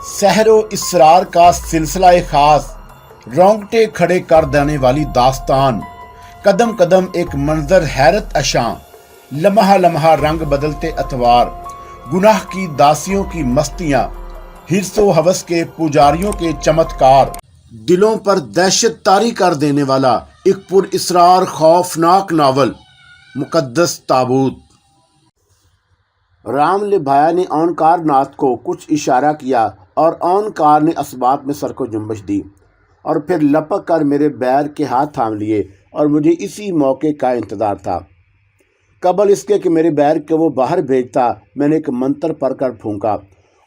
सहरो इसरार का सिलसिला खास, रोंगटे खड़े कर देने वाली दास्तान, कदम कदम एक मंजर हैरत अशां, लम्हा लम्हा रंग बदलते अतवार, गुनाह की दासियों की मस्तियां, हिर्सो हवस के पुजारियों के चमत्कार, दिलों पर दहशत तारी कर देने वाला एक पुर इसरार खौफनाक नावल, मुकद्दस ताबूत। रामले भाया ने ओंकार नाथ को कुछ इशारा किया और ओंकार ने असबाब में सर को जुम्बश दी और फिर लपक कर मेरे बैर के हाथ थाम लिए और मुझे इसी मौके का इंतज़ार था। कबल इसके कि मेरे बैर को वो बाहर भेजता, मैंने एक मंत्र पढ़कर फूंका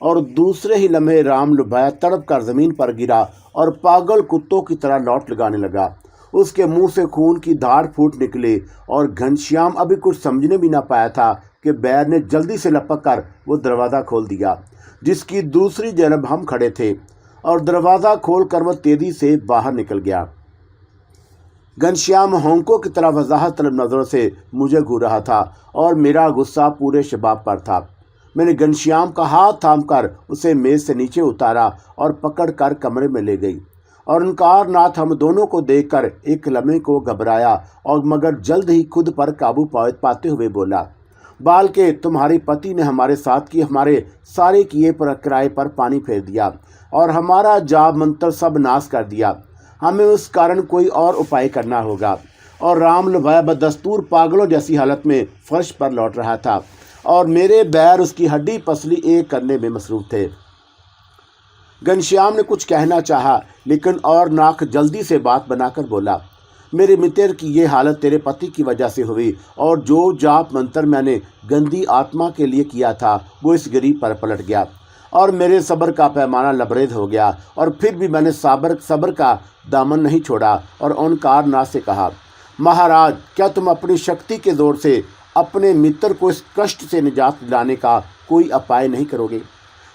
और दूसरे ही लम्हे राम लुभाया तड़प कर ज़मीन पर गिरा और पागल कुत्तों की तरह लौट लगाने लगा। उसके मुंह से खून की धार फूट निकली और घनश्याम अभी कुछ समझने भी ना पाया था कि बैर ने जल्दी से लपक कर वो दरवाज़ा खोल दिया जिसकी दूसरी जानब हम खड़े थे और दरवाज़ा खोलकर वह तेज़ी से बाहर निकल गया। घनश्याम होंकों की तरह वजाहत तलब नज़रों से मुझे घूर रहा था और मेरा गुस्सा पूरे शबाब पर था। मैंने घनश्याम का हाथ थामकर उसे मेज़ से नीचे उतारा और पकड़कर कमरे में ले गई और ओंकार नाथ हम दोनों को देखकर एक लम्हे को घबराया और मगर जल्द ही खुद पर काबू पाते हुए बोला, बाल के तुम्हारे पति ने हमारे साथ की हमारे सारे किए पर किराए पर पानी फेर दिया और हमारा जाप मंत्र सब नाश कर दिया। हमें उस कारण कोई और उपाय करना होगा। और राम लुभाया बदस्तूर पागलों जैसी हालत में फर्श पर लौट रहा था और मेरे बैर उसकी हड्डी पसली एक करने में मसरूफ थे। घनश्याम ने कुछ कहना चाहा लेकिन और नाक जल्दी से बात बनाकर बोला, मेरे मित्र की ये हालत तेरे पति की वजह से हुई और जो जाप मंत्र मैंने गंदी आत्मा के लिए किया था वो इस गरीब पर पलट गया और मेरे सब्र का पैमाना लबरेज हो गया और फिर भी मैंने सब्र का दामन नहीं छोड़ा और ओंकार नाथ से कहा, महाराज क्या तुम अपनी शक्ति के जोर से अपने मित्र को इस कष्ट से निजात दिलाने का कोई उपाय नहीं करोगे?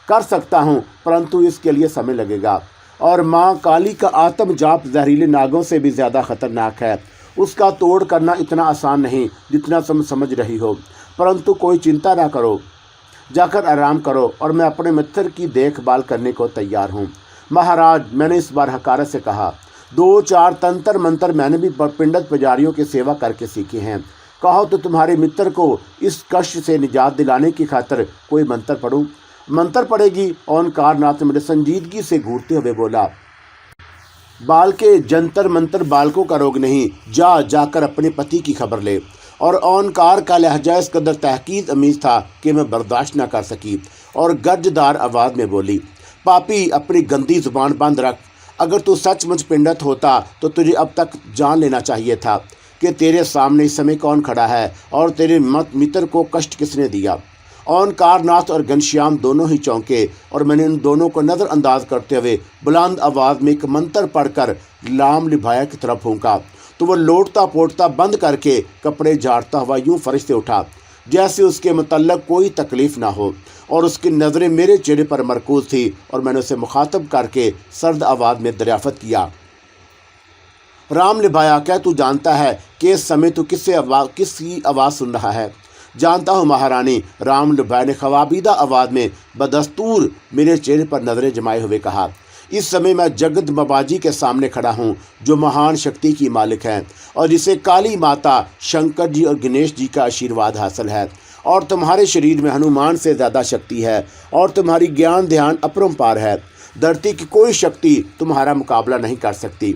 कर सकता हूँ परंतु इसके लिए समय लगेगा और माँ काली का आत्म जाप जहरीले नागों से भी ज़्यादा खतरनाक है। उसका तोड़ करना इतना आसान नहीं जितना तुम समझ रही हो, परंतु कोई चिंता ना करो, जाकर आराम करो और मैं अपने मित्र की देखभाल करने को तैयार हूँ। महाराज मैंने इस बार हकारत से कहा, 2-4 तंत्र मंत्र मैंने भी पिंडत पुजारियों की सेवा करके सीखे हैं। कहो तो तुम्हारे मित्र को इस कष्ट से निजात दिलाने की खातिर कोई मंत्र पढ़ूं? मंत्र पड़ेगी? ओंकार नाथ ने मुझे संजीदगी से घूरते हुए बोला, बाल के जंतर मंत्र बालकों का रोग नहीं, जाकर अपने पति की खबर ले। और ओंकार का लहजा इस कदर तहकीद अमीज था कि मैं बर्दाश्त न कर सकी और गर्जदार आवाज़ में बोली, पापी अपनी गंदी जुबान बंद रख। अगर तू सचमुच पिंडत होता तो तुझे अब तक जान लेना चाहिए था कि तेरे सामने इस समय कौन खड़ा है और तेरे मित्र को कष्ट किसने दिया। ओंकार नाथ और घनश्याम दोनों ही चौंके और मैंने उन दोनों को नज़रअंदाज करते हुए बुलंद आवाज़ में एक मंत्र पढ़कर राम लुभाया की तरफ फूंका तो वह लोटता पोटता बंद करके कपड़े झाड़ता हुआ यूं फर्श से उठा जैसे उसके मुतल्लक कोई तकलीफ़ ना हो और उसकी नज़रें मेरे चेहरे पर मरकूज थी और मैंने उसे मुखातब करके सर्द आवाज़ में दरियाफ़त किया, राम लुभाया क्या तू जानता है कि इस समय तू किसकी आवाज़ सुन रहा है? जानता हूँ महारानी, राम लुभाया ने खवाबीदा आवाज़ में बदस्तूर मेरे चेहरे पर नज़रें जमाए हुए कहा। इस समय मैं जगत बाबाजी के सामने खड़ा हूँ जो महान शक्ति की मालिक हैं और जिसे काली माता, शंकर जी और गणेश जी का आशीर्वाद हासिल है और तुम्हारे शरीर में हनुमान से ज़्यादा शक्ति है और तुम्हारी ज्ञान ध्यान अपरंपार है। धरती की कोई शक्ति तुम्हारा मुकाबला नहीं कर सकती।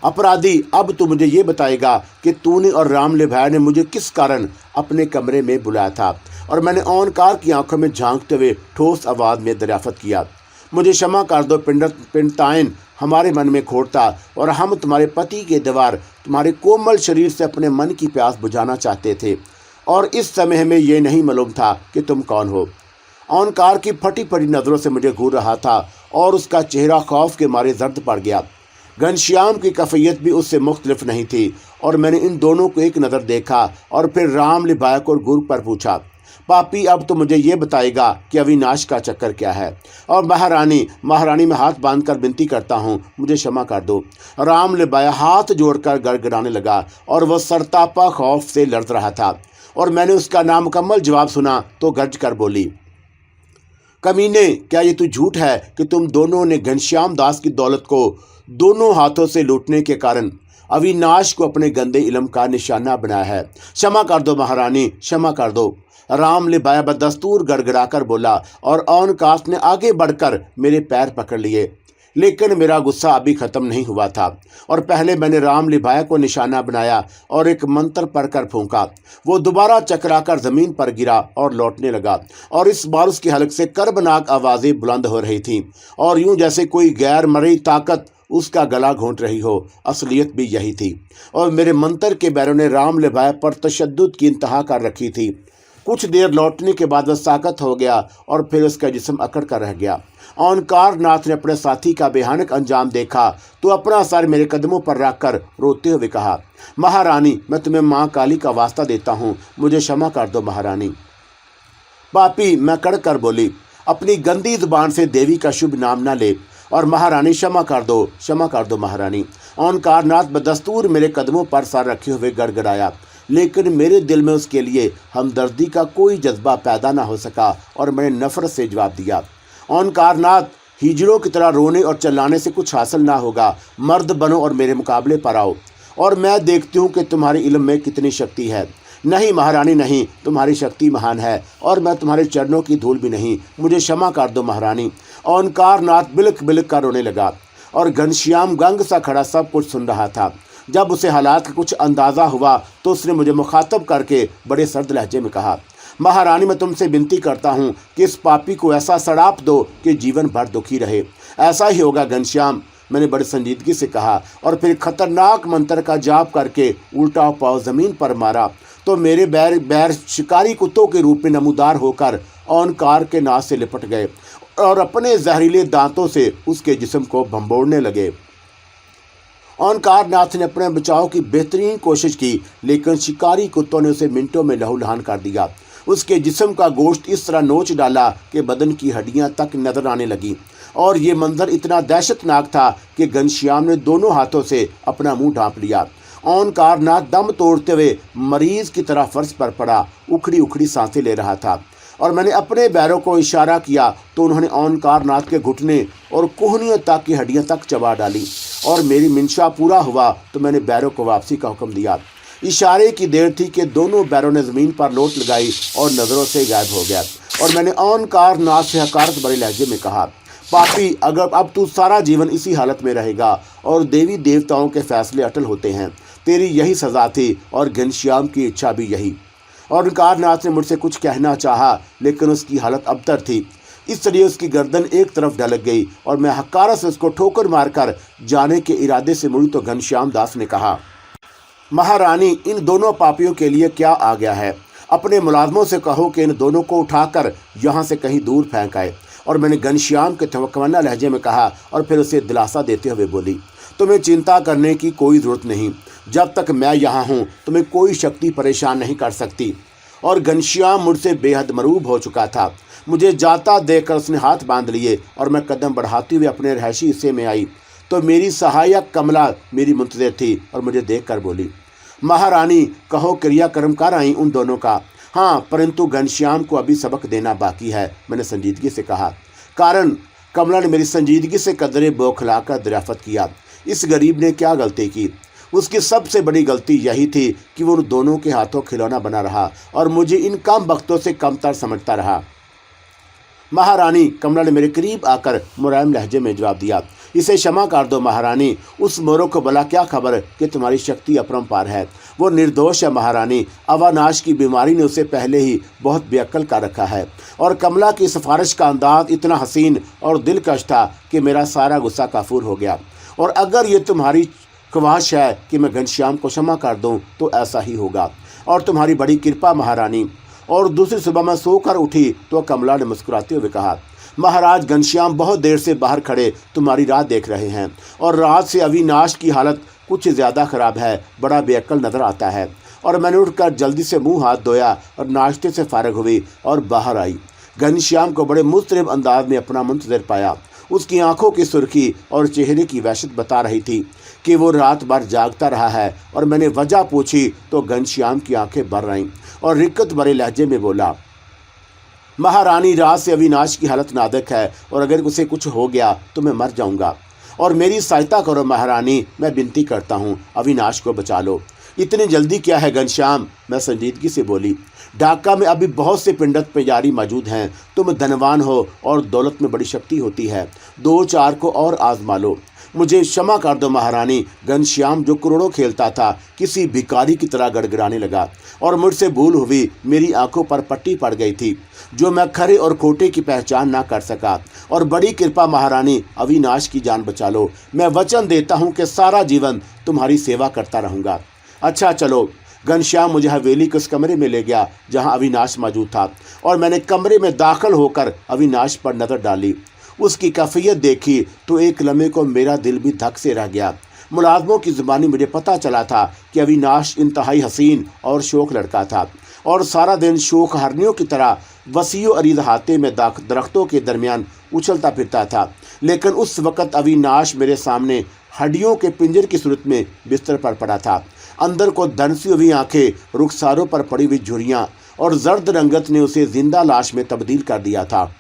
अपराधी अब तू मुझे ये बताएगा कि तूने और राम लुभाया ने मुझे किस कारण अपने कमरे में बुलाया था? और मैंने ओंकार की आंखों में झांकते हुए ठोस आवाज़ में दरियाफ़त किया, मुझे क्षमा कर दो पिंडतायन, हमारे मन में खोड़ता और हम तुम्हारे पति के दीवार तुम्हारे कोमल शरीर से अपने मन की प्यास बुझाना चाहते थे और इस समय हमें यह नहीं मालूम था कि तुम कौन हो। ओंकार की फटी फटी नज़रों से मुझे घूर रहा था और उसका चेहरा खौफ के मारे जर्द पड़ गया। घनश्याम की कैफियत भी उससे मुख्तलिफ नहीं थी और मैंने इन दोनों को एक नज़र देखा और फिर राम लुभाया को घूर पर पूछा, पापी अब तो मुझे ये बताएगा कि अविनाश का चक्कर क्या है? और महारानी में हाथ बांधकर विनती करता हूँ, मुझे क्षमा कर दो। राम लुभाया हाथ जोड़कर गड़गड़ाने लगा और वह सरतापा खौफ से लड़ रहा था और मैंने उसका नामुकम्मल जवाब सुना तो गर्ज कर बोली, कमीने, क्या ये तू झूठ है कि तुम दोनों ने घनश्याम दास की दौलत को दोनों हाथों से लूटने के कारण अविनाश को अपने गंदे इल्म का निशाना बनाया है? क्षमा कर दो महारानी, क्षमा कर दो। राम लिबाया बदस्तूर गड़गड़ाकर बोला और ओनकाश ने आगे बढ़कर मेरे पैर पकड़ लिए। लेकिन मेरा गुस्सा अभी खत्म नहीं हुआ था और पहले मैंने राम लिबाया को निशाना बनाया और एक मंत्र पढ़कर फूंका। वो दोबारा चकराकर जमीन पर गिरा और लौटने लगा और इस बार उसकी हलक से कर्बनाक आवाजें बुलंद हो रही थीं और यूं जैसे कोई गैर मरी ताकत उसका गला घोंट रही हो। असलियत भी यही थी और मेरे मंत्र के बैरों ने राम लिबाया पर तशद्दुद की इंतहा कर रखी थी। कुछ देर लौटने के बाद वह साकत हो गया और फिर उसका जिस्म अकड़ कर रह गया। ओंकार नाथ ने अपने साथी का भयानक अंजाम देखा तो अपना सर मेरे कदमों पर रखकर रोते हुए कहा, महारानी, मैं तुम्हें माँ काली का वास्ता देता हूँ, मुझे क्षमा कर दो महारानी। पापी, मैं कड़ कर बोली, अपनी गंदी जुबान से देवी का शुभ नाम न ले। और महारानी, क्षमा कर दो, क्षमा कर दो महारानी। ओंकार नाथ बदस्तूर मेरे कदमों पर सर रखे हुए गड़गड़ाया, लेकिन मेरे दिल में उसके लिए हमदर्दी का कोई जज्बा पैदा ना हो सका और मैंने नफरत से जवाब दिया, ओंकार नाथ, हिजड़ों की तरह रोने और चिल्लाने से कुछ हासिल ना होगा। मर्द बनो और मेरे मुकाबले पर आओ और मैं देखती हूँ कि तुम्हारे इल्म में कितनी शक्ति है। नहीं महारानी, नहीं, तुम्हारी शक्ति महान है और मैं तुम्हारे चरणों की धूल भी नहीं, मुझे क्षमा कर दो महारानी। ओंकार नाथ बिलक बिलक कर रोने लगा और घनश्याम गंग सा खड़ा सब कुछ सुन रहा था। जब उसे हालात का कुछ अंदाज़ा हुआ तो उसने मुझे मुखातब करके बड़े सर्द लहजे में कहा, महारानी, मैं तुमसे विनती करता हूँ कि इस पापी को ऐसा सड़ाप दो कि जीवन भर दुखी रहे। ऐसा ही होगा घनश्याम, मैंने बड़ी संजीदगी से कहा और फिर खतरनाक मंत्र का जाप करके उल्टा पाँव जमीन पर मारा तो मेरे बैर शिकारी कुत्तों के रूप में नमूदार होकर ओंकार के नाक से लिपट गए और अपने जहरीले दांतों से उसके जिस्म को भंबोड़ने लगे। ओंकार नाथ ने अपने बचाव की बेहतरीन कोशिश की, लेकिन शिकारी कुत्तों ने उसे मिनटों में लहूलुहान कर दिया। उसके जिस्म का गोश्त इस तरह नोच डाला कि बदन की हड्डियां तक नजर आने लगी और ये मंजर इतना दहशतनाक था कि घनश्याम ने दोनों हाथों से अपना मुंह ढांप लिया। ओंकार नाथ दम तोड़ते हुए मरीज की तरह फर्श पर पड़ा, उखड़ी उखड़ी सांसें ले रहा था और मैंने अपने बैरों को इशारा किया तो उन्होंने ओंकार नाथ के घुटने और कोहनियों तक की हड्डियां तक चबा डाली और मेरी मंशा पूरा हुआ तो मैंने बैरों को वापसी का हुक्म दिया। इशारे की देर थी कि दोनों बैरों ने ज़मीन पर लोट लगाई और नज़रों से गायब हो गया और मैंने ओंकार नाथ से हकारत भरे लहजे में कहा, पापी, अगर अब तू सारा जीवन इसी हालत में रहेगा और देवी देवताओं के फैसले अटल होते हैं, तेरी यही सज़ा थी और घनश्याम की इच्छा भी यही। ओंकार नाथ ने मुझसे कुछ कहना चाहा लेकिन उसकी हालत अबतर थी, इसलिए उसकी गर्दन एक तरफ ढलक गई और मैं हकारत से उसको ठोकर मारकर जाने के इरादे से मुड़ी तो घनश्याम दास ने कहा, महारानी, इन दोनों पापियों के लिए क्या आ गया है? अपने मुलाजमों से कहो कि इन दोनों को उठाकर यहाँ से कहीं दूर फेंक आए। और मैंने घनश्याम के तवक्कुमना लहजे में कहा और फिर उसे दिलासा देते हुए बोली, तुम्हें चिंता करने की कोई ज़रूरत नहीं, जब तक मैं यहाँ हूँ तुम्हें कोई शक्ति परेशान नहीं कर सकती। और घनश्याम मुझसे बेहद मरूब हो चुका था। मुझे जाता देखकर उसने हाथ बांध लिए और मैं कदम बढ़ाते हुए अपने रहायशी हिस्से में आई तो मेरी सहायक कमला मेरी मुंतज़िर थी और मुझे देखकर बोली, महारानी, कहो क्रियाक्रम कर आई उन दोनों का? हाँ, परंतु घनश्याम को अभी सबक देना बाकी है, मैंने संजीदगी से कहा। कारण? कमला ने मेरी संजीदगी से कदरे बौखलाकर दरियाफत किया। इस गरीब ने क्या गलती की? उसकी सबसे बड़ी गलती यही थी कि वो उन दोनों के हाथों खिलौना बना रहा और मुझे इन कम वक्तों से कमतर समझता रहा। महारानी, कमला ने मेरे करीब आकर मुलायम लहजे में जवाब दिया, इसे क्षमा कर दो महारानी। उस मोरों को भला क्या खबर कि तुम्हारी शक्ति अपरंपार है। वो निर्दोष है महारानी। अवानाश की बीमारी ने उसे पहले ही बहुत बेअक्ल कर रखा है। और कमला की सिफारिश का अंदाज इतना हसीन और दिलकश था कि मेरा सारा गुस्सा काफूर हो गया। और अगर ये तुम्हारी ख्वाहिश है कि मैं घनश्याम को क्षमा कर दूं तो ऐसा ही होगा और तुम्हारी बड़ी कृपा महारानी। और दूसरी सुबह मैं सोकर उठी तो कमला ने मुस्कुराते हुए कहा, महाराज, घनश्याम बहुत देर से बाहर खड़े तुम्हारी राह देख रहे हैं और रात से अविनाश की हालत कुछ ज़्यादा ख़राब है, बड़ा बेअक्ल नज़र आता है। और मैंने उठकर जल्दी से मुंह हाथ धोया और नाश्ते से फारग हुई और बाहर आई। घनश्याम को बड़े मुस्तरब अंदाज में अपना मुंतज़िर पाया। उसकी आंखों की सुर्खी और चेहरे की वहशत बता रही थी कि वो रात भर जागता रहा है। और मैंने वजह पूछी तो घनश्याम की आंखें भर आईं और रिक्कत भरे लहजे में बोला, महारानी, रात से अविनाश की हालत नाजुक है और अगर उसे कुछ हो गया तो मैं मर जाऊंगा और मेरी सहायता करो महारानी, मैं विनती करता हूँ, अविनाश को बचा लो। इतनी जल्दी क्या है घनश्याम, मैं संजीदगी से बोली। ढाका में अभी बहुत से पिंडत पुजारी मौजूद हैं। तुम धनवान हो और दौलत में बड़ी शक्ति होती है, 2-4 को और आजमा लो। मुझे क्षमा कर दो महारानी। घनश्याम जो करोड़ों खेलता था किसी भिखारी की तरह गड़गड़ाने लगा और मुझसे भूल हुई, मेरी आंखों पर पट्टी पड़ गई थी जो मैं खरे और खोटे की पहचान ना कर सका। और बड़ी कृपा महारानी, अविनाश की जान बचा लो। मैं वचन देता हूँ कि सारा जीवन तुम्हारी सेवा करता रहूँगा। अच्छा चलो। घनश्याम मुझे हवेली के उस कमरे में ले गया जहाँ अविनाश मौजूद था और मैंने कमरे में दाखिल होकर अविनाश पर नज़र डाली। उसकी कैफियत देखी तो एक लम्हे को मेरा दिल भी धक से रह गया। मुलाजमों की ज़ुबानी मुझे पता चला था कि अविनाश इंतहाई हसीन और शौक लड़का था और सारा दिन शौक हरनियों की तरह वसीओ अरीद हाथे में दरख्तों के दरमियान उछलता फिरता था। लेकिन उस वक़्त अविनाश मेरे सामने हड्डियों के पिंजर की सूरत में बिस्तर पर पड़ा था। अंदर को धनसी हुई आंखें, रुखसारों पर पड़ी हुई झुर्रियाँ और जर्द रंगत ने उसे जिंदा लाश में तब्दील कर दिया था।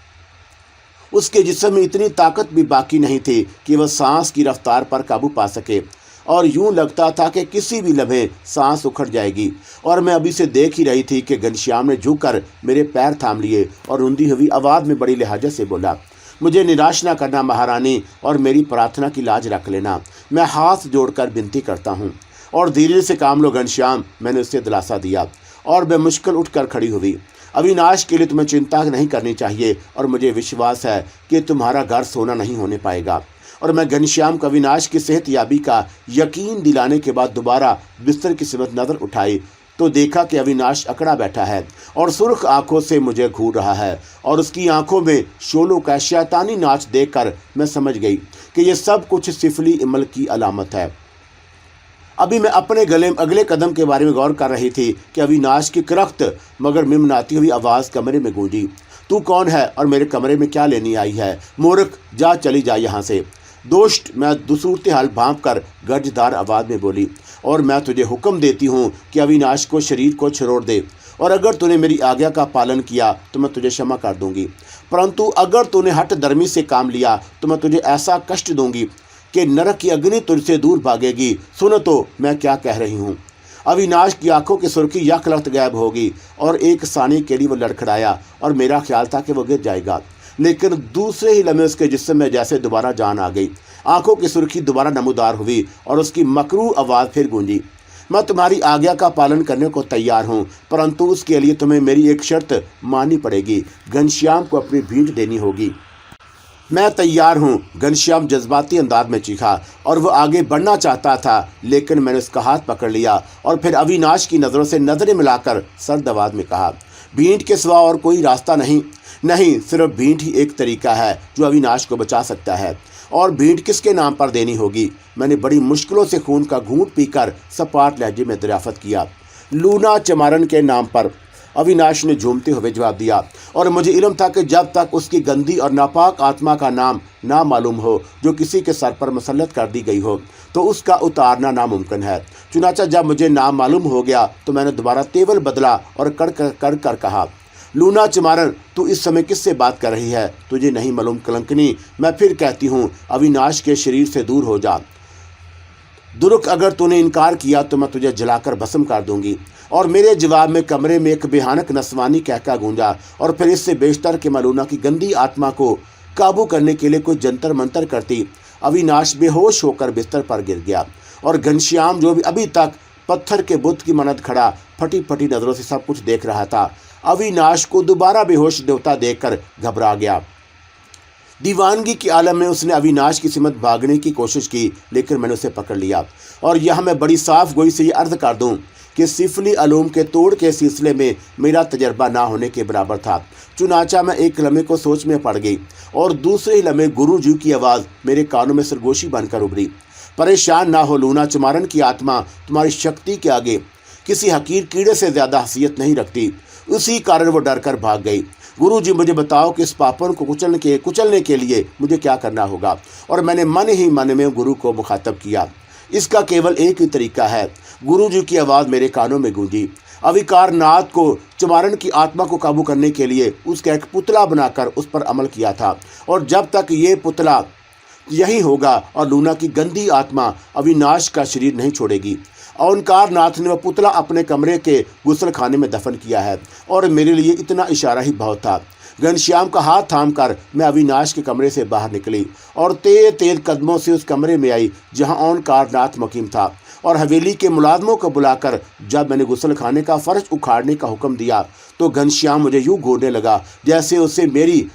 उसके जिस्म में इतनी ताकत भी बाकी नहीं थी कि वह सांस की रफ्तार पर काबू पा सके और यूं लगता था कि किसी भी लम्हे सांस उखड़ जाएगी। और मैं अभी से देख ही रही थी कि घनश्याम ने झुककर मेरे पैर थाम लिए और रुंधी हुई आवाज़ में बड़ी लिहाजत से बोला, मुझे निराश ना करना महारानी और मेरी प्रार्थना की लाज रख लेना। मैं हाथ जोड़कर विनती करता हूँ और धीरे से काम लो घनश्याम, मैंने उससे दिलासा दिया और मैं मुश्किल उठकर खड़ी हुई। अविनाश के लिए तुम्हें चिंता नहीं करनी चाहिए और मुझे विश्वास है कि तुम्हारा घर सोना नहीं होने पाएगा। और मैं घनश्याम को अविनाश की सेहत याबी का यकीन दिलाने के बाद दोबारा बिस्तर की सिमत नज़र उठाई तो देखा कि अविनाश अकड़ा बैठा है और सुर्ख आंखों से मुझे घूर रहा है और उसकी आंखों में शोलों का शैतानी नाच देखकर मैं समझ गई कि यह सब कुछ सिफली इमल की अलामत है। अभी मैं अपने अगले कदम के बारे में गौर कर रही थी कि अविनाश की करख्त मगर मिमनाती हुई आवाज़ कमरे में गूंजी, तू कौन है और मेरे कमरे में क्या लेनी आई है? मूर्ख, जा चली जा यहाँ से। दोस्त, मैं दूसूरत हाल भांप कर गर्जदार आवाज़ में बोली, और मैं तुझे हुक्म देती हूँ कि अविनाश को शरीर को छोड़ दे और अगर तूने मेरी आज्ञा का पालन किया तो मैं तुझे क्षमा कर दूंगी, परंतु अगर तूने हट धर्मी से काम लिया तो मैं तुझे ऐसा कष्ट दूंगी कि नरक की अग्नि तुझसे दूर भागेगी। सुनो तो मैं क्या कह रही हूँ। अविनाश की आंखों की सुर्खी यकलख्त गायब होगी और एक सानी के लिए वो लड़खड़ाया और मेरा ख्याल था कि वो गिर जाएगा, लेकिन दूसरे ही लम्हे उसके जिस्म में जैसे दोबारा जान आ गई। आंखों की सुर्खी दोबारा नमूदार हुई और उसकी मकरू आवाज़ फिर गूंजी, मैं तुम्हारी आज्ञा का पालन करने को तैयार हूँ, परंतु उसके लिए तुम्हें मेरी एक शर्त माननी पड़ेगी। घनश्याम को अपनी भीख देनी होगी। मैं तैयार हूँ, घनश्याम जज्बाती अंदाज में चीखा और वह आगे बढ़ना चाहता था, लेकिन मैंने उसका हाथ पकड़ लिया और फिर अविनाश की नज़रों से नज़रें मिलाकर सर्द आवाज़ में कहा, भीख के सिवा और कोई रास्ता नहीं। नहीं, सिर्फ भीख ही एक तरीका है जो अविनाश को बचा सकता है। और भीख किसके नाम पर देनी होगी? मैंने बड़ी मुश्किलों से खून का घूंट पीकर सपाट लहजे में दरियाफत किया। लूना चमारन के नाम पर, अविनाश ने झूमते हुए जवाब दिया, और मुझे इल्म था कि जब तक उसकी गंदी और नापाक आत्मा का नाम ना मालूम हो जो किसी के सर पर मुसल्लत कर दी गई हो तो उसका उतारना नामुमकिन है। चुनाचा जब मुझे नाम मालूम हो गया तो मैंने दोबारा तेवल बदला और कर कहा, लूना चमारन, तू इस समय किससे बात कर रही है? तुझे नहीं मालूम कलंकनी, मैं फिर कहती हूँ अविनाश के शरीर से दूर हो जा। दुरुक, अगर तूने इनकार किया तो मैं तुझे जलाकर भस्म कर दूंगी। और मेरे जवाब में कमरे में एक बेहानक नस्वानी कहका गूंजा और फिर इससे बेशतर के मलूना की गंदी आत्मा को काबू करने के लिए कोई जंतर मंतर करती। अविनाश बेहोश होकर बिस्तर पर गिर गया और घनश्याम, जो भी अभी तक पत्थर के बुत की मनद खड़ा फटी फटी नज़रों से सब कुछ देख रहा था, अविनाश को दोबारा बेहोश देवता देखकर घबरा गया। दीवानगी के आलम में उसने अविनाश की सिमत भागने की कोशिश की, लेकिन मैंने उसे पकड़ लिया। और यह मैं बड़ी साफ गोई से ये अर्ज कर दूं कि सिफली अलूम के तोड़ के सिलसिले में मेरा तजर्बा ना होने के बराबर था। चुनाचा मैं एक लम्हे को सोच में पड़ गई और दूसरे ही लम्हे गुरु जी की आवाज़ मेरे कानों में सरगोशी बनकर उभरी, परेशान ना हो लूना चमारन की आत्मा तुम्हारी शक्ति के आगे किसी हकीर कीड़े से ज़्यादा हसीयत नहीं रखती। उसी कारण वो डर कर भाग गई। गुरु जी, मुझे बताओ कि इस पापन को कुचलने के लिए मुझे क्या करना होगा? और मैंने मन ही मन में गुरु को मुखातब किया। इसका केवल एक ही तरीका है। गुरु जी की आवाज़ मेरे कानों में गूंजी, अविकार नाथ को चमारण की आत्मा को काबू करने के लिए उसका एक पुतला बनाकर उस पर अमल किया था, और जब तक ये पुतला यही होगा और लूना की गंदी आत्मा अविनाश का शरीर नहीं छोड़ेगी। ओंकार नाथ ने वह पुतला अपने कमरे के गुसल खाने में दफन किया है, और मेरे लिए इतना इशारा ही बहुत था। घनश्याम का हाथ थाम कर मैं अविनाश के कमरे से बाहर निकली और तेज तेज कदमों से उस कमरे में आई जहां ओंकार नाथ मुकीम था, और हवेली के मुलाजमों को बुलाकर जब मैंने गुसल खाने का फर्श उखाड़ने का हुक्म दिया तो घनश्याम मुझे यूं घूरने लगा जैसे उसे मेरी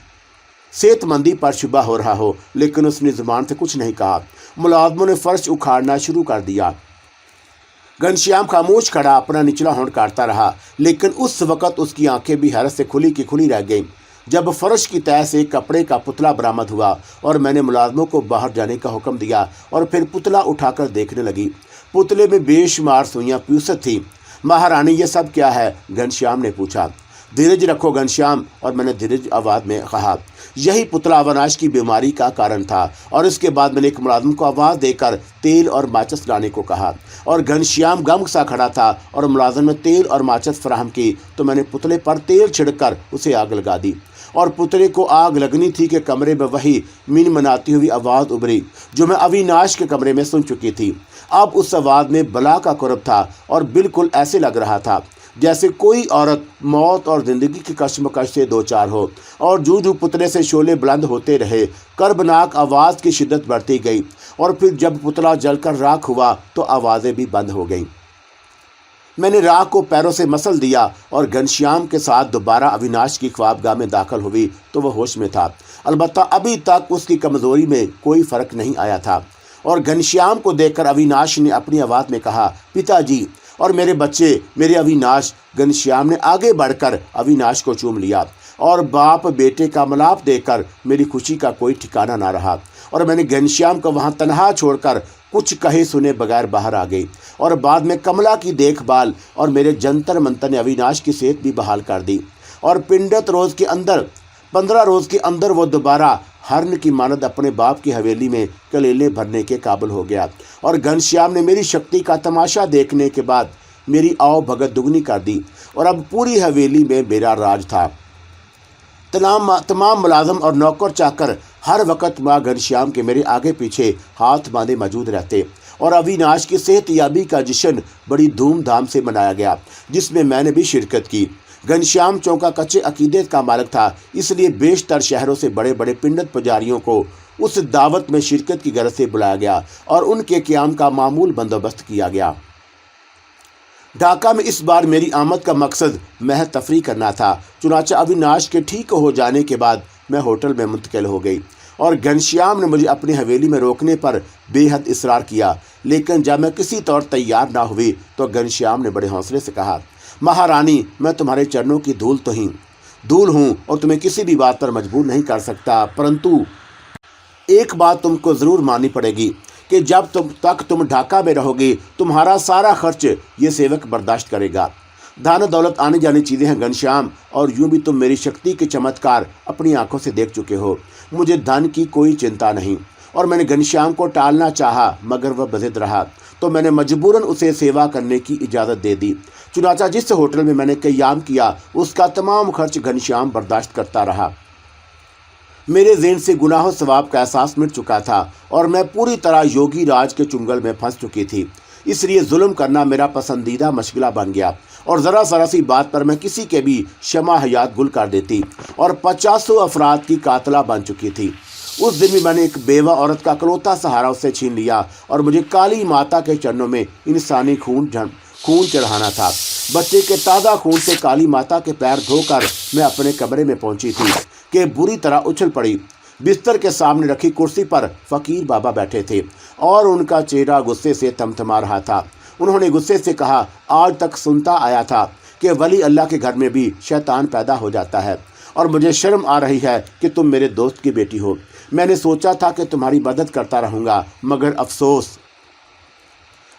सेहतमंदी पर शुबा हो रहा हो, लेकिन उसने जुबान से कुछ नहीं कहा। मुलाजमों ने फर्श उखाड़ना शुरू कर दिया। घनश्याम खामोश खड़ा अपना निचला होंठ काटता रहा, लेकिन उस वक़्त उसकी आंखें भी हैरत से खुली की खुली रह गईं जब फर्श की तह से कपड़े का पुतला बरामद हुआ और मैंने मुलाजमों को बाहर जाने का हुक्म दिया और फिर पुतला उठाकर देखने लगी। पुतले में बेशुमार सुइयां प्यूसत थी। महारानी, ये सब क्या है? घनश्याम ने पूछा। धीरज रखो घनश्याम, और मैंने धीरज आवाज़ में कहा। यही पुतला अविनाश की बीमारी का कारण था। और इसके बाद मैंने एक मुलाजिम को आवाज़ देकर तेल और माचिस लाने को कहा, और घनश्याम गम सा खड़ा था और मुलाजिम ने तेल और माचिस फराहम की तो मैंने पुतले पर तेल छिड़कर उसे आग लगा दी। और पुतले को आग लगनी थी कि कमरे में वही मीन मनाती हुई आवाज़ उभरी जो मैं अविनाश के कमरे में सुन चुकी थी। अब उस आवाज़ में बला का कुरब था और बिल्कुल ऐसे लग रहा था जैसे कोई औरत मौत और ज़िंदगी की कश्मकश से दो चार हो। और जूझू पुतले से शोले बुलंद होते रहे, कर्बनाक आवाज़ की शिद्दत बढ़ती गई, और फिर जब पुतला जलकर राख हुआ तो आवाज़ें भी बंद हो गईं। मैंने राख को पैरों से मसल दिया और घनश्याम के साथ दोबारा अविनाश की ख्वाबगाह में दाखिल हुई तो वह होश में था। अलबत्ता अभी तक उसकी कमज़ोरी में कोई फ़र्क नहीं आया था। और घनश्याम को देखकर अविनाश ने अपनी आवाज़ में कहा, पिताजी और मेरे बच्चे, मेरे अविनाश। घनश्याम ने आगे बढ़कर अविनाश को चूम लिया, और बाप बेटे का मिलाप देखकर मेरी खुशी का कोई ठिकाना ना रहा। और मैंने घनश्याम को वहाँ तनहा छोड़कर कुछ कहे सुने बगैर बाहर आ गई, और बाद में कमला की देखभाल और मेरे जंतर मंतर ने अविनाश की सेहत भी बहाल कर दी। और पिंडत रोज़ के अंदर 15 रोज़ के अंदर वो दोबारा हर्न की मानद अपने बाप की हवेली में कलेले भरने के काबिल हो गया। और घनश्याम ने मेरी शक्ति का तमाशा देखने के बाद मेरी आओ भगत दुगनी कर दी, और अब पूरी हवेली में मेरा राज था। तमाम मुलाजम और नौकर चाकर हर वक्त माँ घनश्याम के मेरे आगे पीछे हाथ बांधे मौजूद रहते, और अविनाश की सेहतयाबी का जश्न बड़ी धूमधाम से मनाया गया, जिसमें मैंने भी शिरकत की। घनश्याम चौका कच्चे अकीदत का मालिक था, इसलिए बेशतर शहरों से बड़े बड़े पिंडत पुजारियों को उस दावत में शिरकत की गरज से बुलाया गया और उनके क़याम का मामूल बंदोबस्त किया गया। ढाका में इस बार मेरी आमद का मकसद महज तफरी करना था। चुनांचे अविनाश के ठीक हो जाने के बाद मैं होटल में मुंतकिल हो गई, और घनश्याम ने मुझे अपनी हवेली में रोकने पर बेहद इसरार किया, लेकिन जब मैं किसी तौर तैयार ना हुई तो घनश्याम ने बड़े हौसले से कहा, महारानी, मैं तुम्हारे चरणों की धूल हूँ और तुम्हें किसी भी बात पर मजबूर नहीं कर सकता, परंतु एक बात तुमको ज़रूर माननी पड़ेगी कि जब तुम ढाका में रहोगी तुम्हारा सारा खर्च ये सेवक बर्दाश्त करेगा। धन दौलत आने जाने चीज़ें हैं घनश्याम, और यूँ भी तुम मेरी शक्ति के चमत्कार अपनी आंखों से देख चुके हो। मुझे धन की कोई चिंता नहीं। और मैंने घनश्याम को टालना चाहा, मगर वह बज़िद रहा, तो मैंने मजबूरन उसे सेवा करने की इजाज़त दे दी। चुनांचे जिस होटल में मैंने क़याम किया उसका तमाम खर्च घनश्याम बर्दाश्त करता रहा। मेरे ज़हन से गुनाह सवाब का एहसास मिट चुका था और मैं पूरी तरह योगी राज के चुंगल में फंस चुकी थी। इसलिए जुल्म करना मेरा पसंदीदा मशगला बन गया, और ज़रा सी बात पर मैं किसी के भी शमा हयात गुल कर देती, और 50 अफराद की कातला बन चुकी थी। उस दिन भी मैंने एक बेवा औरत का इकलौता सहारा उससे छीन लिया, और मुझे काली माता के चरणों में इंसानी खून चढ़ाना था। बच्चे के ताज़ा खून से काली माता के पैर धोकर मैं अपने कमरे में पहुंची थी कि बुरी तरह उछल पड़ी। बिस्तर के सामने रखी कुर्सी पर फ़कीर बाबा बैठे थे और उनका चेहरा गुस्से से थमथमा रहा था। उन्होंने गुस्से से कहा, आज तक सुनता आया था कि वली अल्लाह के घर में भी शैतान पैदा हो जाता है, और मुझे शर्म आ रही है कि तुम मेरे दोस्त की बेटी हो। मैंने सोचा था कि तुम्हारी मदद करता रहूँगा, मगर अफसोस,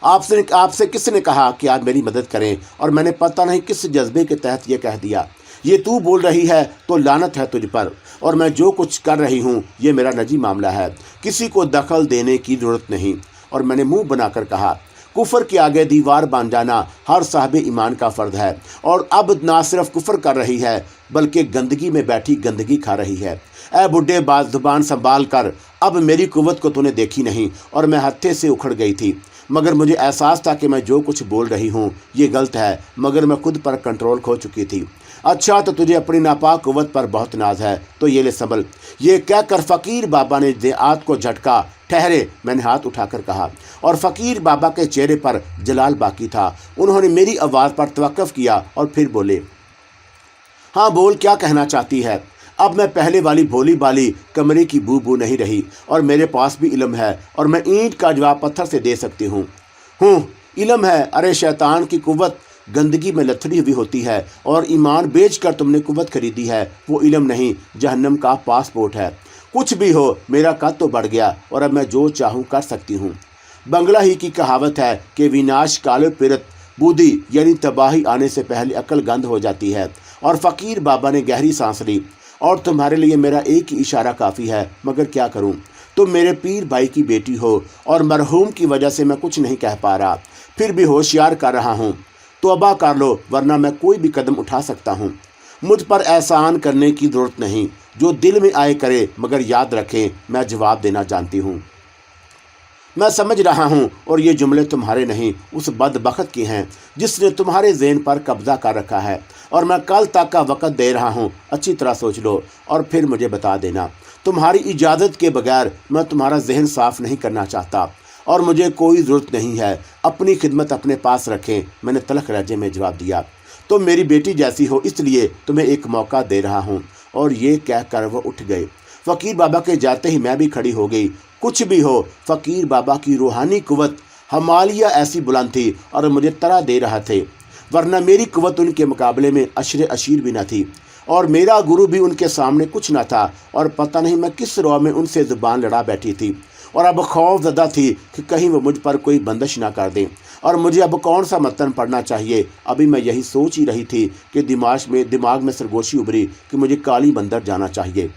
आपसे किसने कहा कि आप मेरी मदद करें, और मैंने पता नहीं किस जज्बे के तहत ये कह दिया। ये तू बोल रही है तो लानत है तुझ पर, और मैं जो कुछ कर रही हूँ ये मेरा निजी मामला है, किसी को दखल देने की ज़रूरत नहीं। और मैंने मुंह बनाकर कहा, कुफर के आगे दीवार बांध जाना हर साहिब ईमान का फ़र्ज है। और अब ना सिर्फ कुफर कर रही है बल्कि गंदगी में बैठी गंदगी खा रही है। ऐ बुढ़े बात जुबान संभाल कर, अब मेरी कुव्वत को तूने देखी नहीं और मैं हत्थे से उखड़ गई थी, मगर मुझे एहसास था कि मैं जो कुछ बोल रही हूँ ये गलत है, मगर मैं खुद पर कंट्रोल खो चुकी थी। अच्छा, तो तुझे अपनी नापाक कुव्वत पर बहुत नाज है, तो ये ले संभल। ये कहकर फ़कीर बाबा ने देहात को झटका। ठहरे, मैंने हाथ उठाकर कहा, और फ़कीर बाबा के चेहरे पर जलाल बाकी था। उन्होंने मेरी आवाज़ पर तवक्कुफ किया और फिर बोले, हाँ बोल, क्या कहना चाहती है। अब मैं पहले वाली भोली बाली कमरे की बू नहीं रही और मेरे पास भी इल्म है और मैं ईंट का जवाब पत्थर से दे सकती हूँ। इल्म है? अरे शैतान की कुव्वत गंदगी में लथड़ी हुई होती है और ईमान बेचकर तुमने कुव्वत खरीदी है। वो इल्म नहीं, जहन्नम का पासपोर्ट है। कुछ भी हो, मेरा कद तो बढ़ गया और अब मैं जो चाहूँ कर सकती हूँ। बंगला ही की कहावत है कि विनाश काले पिरत बूदी, यानी तबाही आने से पहले अकल गंद हो जाती है। और फ़कीर बाबा ने गहरी सांस ली। और तुम्हारे लिए मेरा एक ही इशारा काफ़ी है, मगर क्या करूं? तुम मेरे पीर भाई की बेटी हो और मरहूम की वजह से मैं कुछ नहीं कह पा रहा, फिर भी होशियार कर रहा हूं। तौबा कर लो, वरना मैं कोई भी कदम उठा सकता हूं। मुझ पर एहसान करने की ज़रूरत नहीं, जो दिल में आए करे, मगर याद रखें मैं जवाब देना जानती हूँ। मैं समझ रहा हूँ और ये जुमले तुम्हारे नहीं, उस बदबख्त के हैं जिसने तुम्हारे ज़हन पर कब्जा कर रखा है। और मैं कल तक का वक़्त दे रहा हूँ, अच्छी तरह सोच लो और फिर मुझे बता देना। तुम्हारी इजाज़त के बगैर मैं तुम्हारा जहन साफ़ नहीं करना चाहता और मुझे कोई ज़रूरत नहीं है। अपनी खिदमत अपने पास रखें, मैंने तलख लहजे में जवाब दिया। तुम मेरी बेटी जैसी हो, इसलिए तुम्हें एक मौका दे रहा हूँ। और ये कहकर वो उठ गए। फ़कीर बाबा के जाते ही मैं भी खड़ी हो गई। कुछ भी हो, फ़कीर बाबा की रूहानी कुव्वत हिमालय ऐसी बुलंद थी और मुझे तरह दे रहा थे, वरना मेरी कुव्वत उनके मुकाबले में अशरे अशीर भी न थी और मेरा गुरु भी उनके सामने कुछ न था। और पता नहीं मैं किस रौ में उनसे ज़ुबान लड़ा बैठी थी और अब खौफज़दा थी कि कहीं वो मुझ पर कोई बंदिश ना कर दें। और मुझे अब कौन सा मतन पढ़ना चाहिए। अभी मैं यही सोच ही रही थी कि दिमाग में सरगोशी उभरी कि मुझे काली मंदिर जाना चाहिए।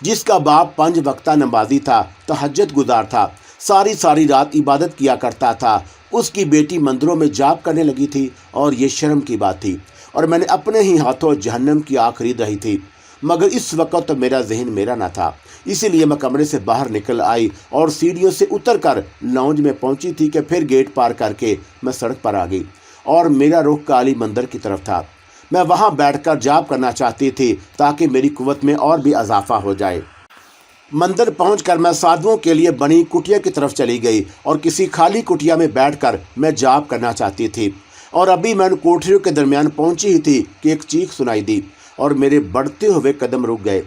जिसका बाप 5 वक्ता नमाजी था, तहज्जुद गुजार था, सारी रात इबादत किया करता था, उसकी बेटी मंदिरों में जाप करने लगी थी और ये शर्म की बात थी। और मैंने अपने ही हाथों जहन्नम की आग खरीद रही थी, मगर इस वक्त तो मेरा जहन मेरा ना था। इसीलिए मैं कमरे से बाहर निकल आई और सीढ़ियों से उतरकर लॉन्ज में पहुंची थी कि फिर गेट पार करके मैं सड़क पर आ गई और मेरा रुख काली मंदिर की तरफ था। मैं वहां बैठकर जाप करना चाहती थी ताकि मेरी कुव्वत में और भी इजाफा हो जाए। मंदिर पहुंचकर मैं साधुओं के लिए बनी कुटिया की तरफ चली गई और किसी खाली कुटिया में बैठकर मैं जाप करना चाहती थी। और अभी मैं उन कोठरियों के दरमियान पहुंची ही थी कि एक चीख सुनाई दी और मेरे बढ़ते हुए कदम रुक गए।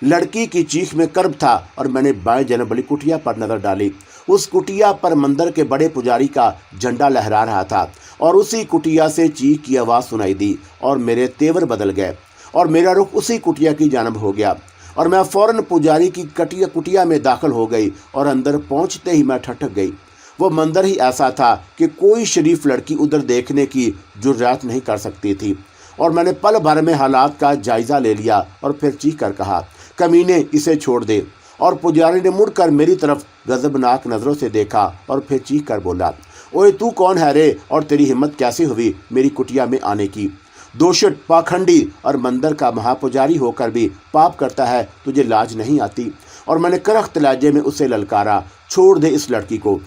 लड़की की चीख में कर्ब था और मैंने बाएं जनब वाली कुटिया पर नज़र डाली। उस कुटिया पर मंदिर के बड़े पुजारी का झंडा लहरा रहा था और उसी कुटिया से चीख की आवाज़ सुनाई दी और मेरे तेवर बदल गए और मेरा रुख उसी कुटिया की जानब हो गया और मैं फ़ौरन पुजारी की कुटिया में दाखिल हो गई और अंदर पहुंचते ही मैं ठठक गई। वो मंदिर ही ऐसा था कि कोई शरीफ लड़की उधर देखने की जुर्रात नहीं कर सकती थी। और मैंने पल भर में हालात का जायज़ा ले लिया और फिर चीख कर कहा, कमीने, इसे छोड़ दे। और पुजारी ने मुड़कर मेरी तरफ गज़बनाक नज़रों से देखा और फिर चीख कर बोला, ओए तू कौन है रे और तेरी हिम्मत कैसे हुई मेरी कुटिया में आने की? दोषट, पाखंडी और मंदिर का महापुजारी होकर भी पाप करता है, तुझे लाज नहीं आती? और मैंने करख्त लहजे में उसे ललकारा, छोड़ दे इस लड़की को,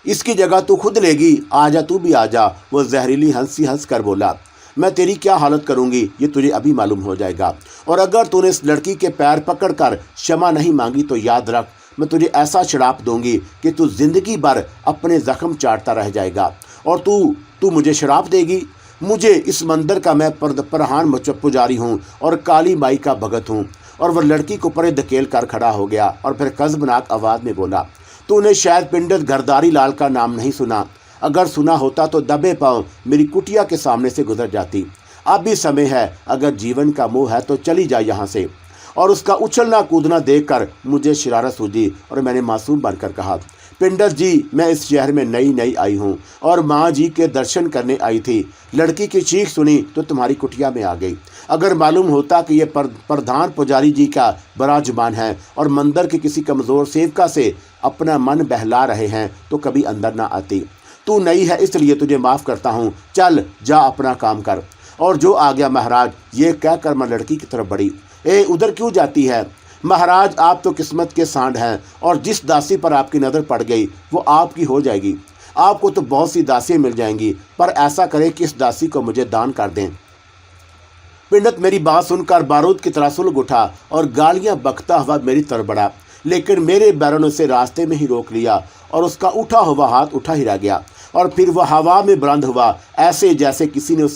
इसकी जगह तू खुद लेगी, आजा तू भी आजा। वो जहरीली हंसी हंस कर बोला, मैं तेरी क्या हालत करूंगी ये तुझे अभी मालूम हो जाएगा। और अगर तूने इस लड़की के पैर पकड़कर क्षमा नहीं मांगी तो याद रख, मैं तुझे ऐसा शराप दूंगी कि तू जिंदगी भर अपने जख्म चाटता रह जाएगा। और तू मुझे शराप देगी? मुझे इस मंदिर का मैं प्रधान पुजारी हूँ और काली माई का भगत हूँ। और वह लड़की को परे धकेल कर खड़ा हो गया और फिर कज़बनाक आवाज़ में बोला, तूने शायद पंडित घरदारी लाल का नाम नहीं सुना। अगर सुना होता तो दबे पाँव मेरी कुटिया के सामने से गुजर जाती। अब भी समय है, अगर जीवन का मोह है तो चली जा यहाँ से। और उसका उछलना कूदना देखकर मुझे शरारत सूझी और मैंने मासूम बनकर कहा, पिंडर जी, मैं इस शहर में नई नई आई हूँ और माँ जी के दर्शन करने आई थी। लड़की की चीख सुनी तो तुम्हारी कुटिया में आ गई। अगर मालूम होता कि ये प्रधान पुजारी जी का बड़ा जुबान है और मंदिर के किसी कमज़ोर सेवका से अपना मन बहला रहे हैं तो कभी अंदर ना आती। तू नई है इसलिए तुझे माफ़ करता हूँ, चल जा अपना काम कर। और जो आ गया महाराज, ये कहकर मैं लड़की की तरफ बढ़ी। ए, उधर क्यों जाती है? महाराज, आप तो किस्मत के सांड हैं और जिस दासी पर आपकी नज़र पड़ गई वो आपकी हो जाएगी। आपको तो बहुत सी दासियाँ मिल जाएंगी, पर ऐसा करें कि इस दासी को मुझे दान कर दें। पिंडत मेरी बात सुनकर बारूद की तरह सुलग उठा और गालियां बकता हुआ मेरी तरफ बढ़ा, लेकिन मेरे बैरों ने उसे रास्ते में ही रोक लिया और उसका उठा हुआ हाथ उठा ही रह गया और फिर वह हवा में बुलंद हुआ, ऐसे जैसे किसी ने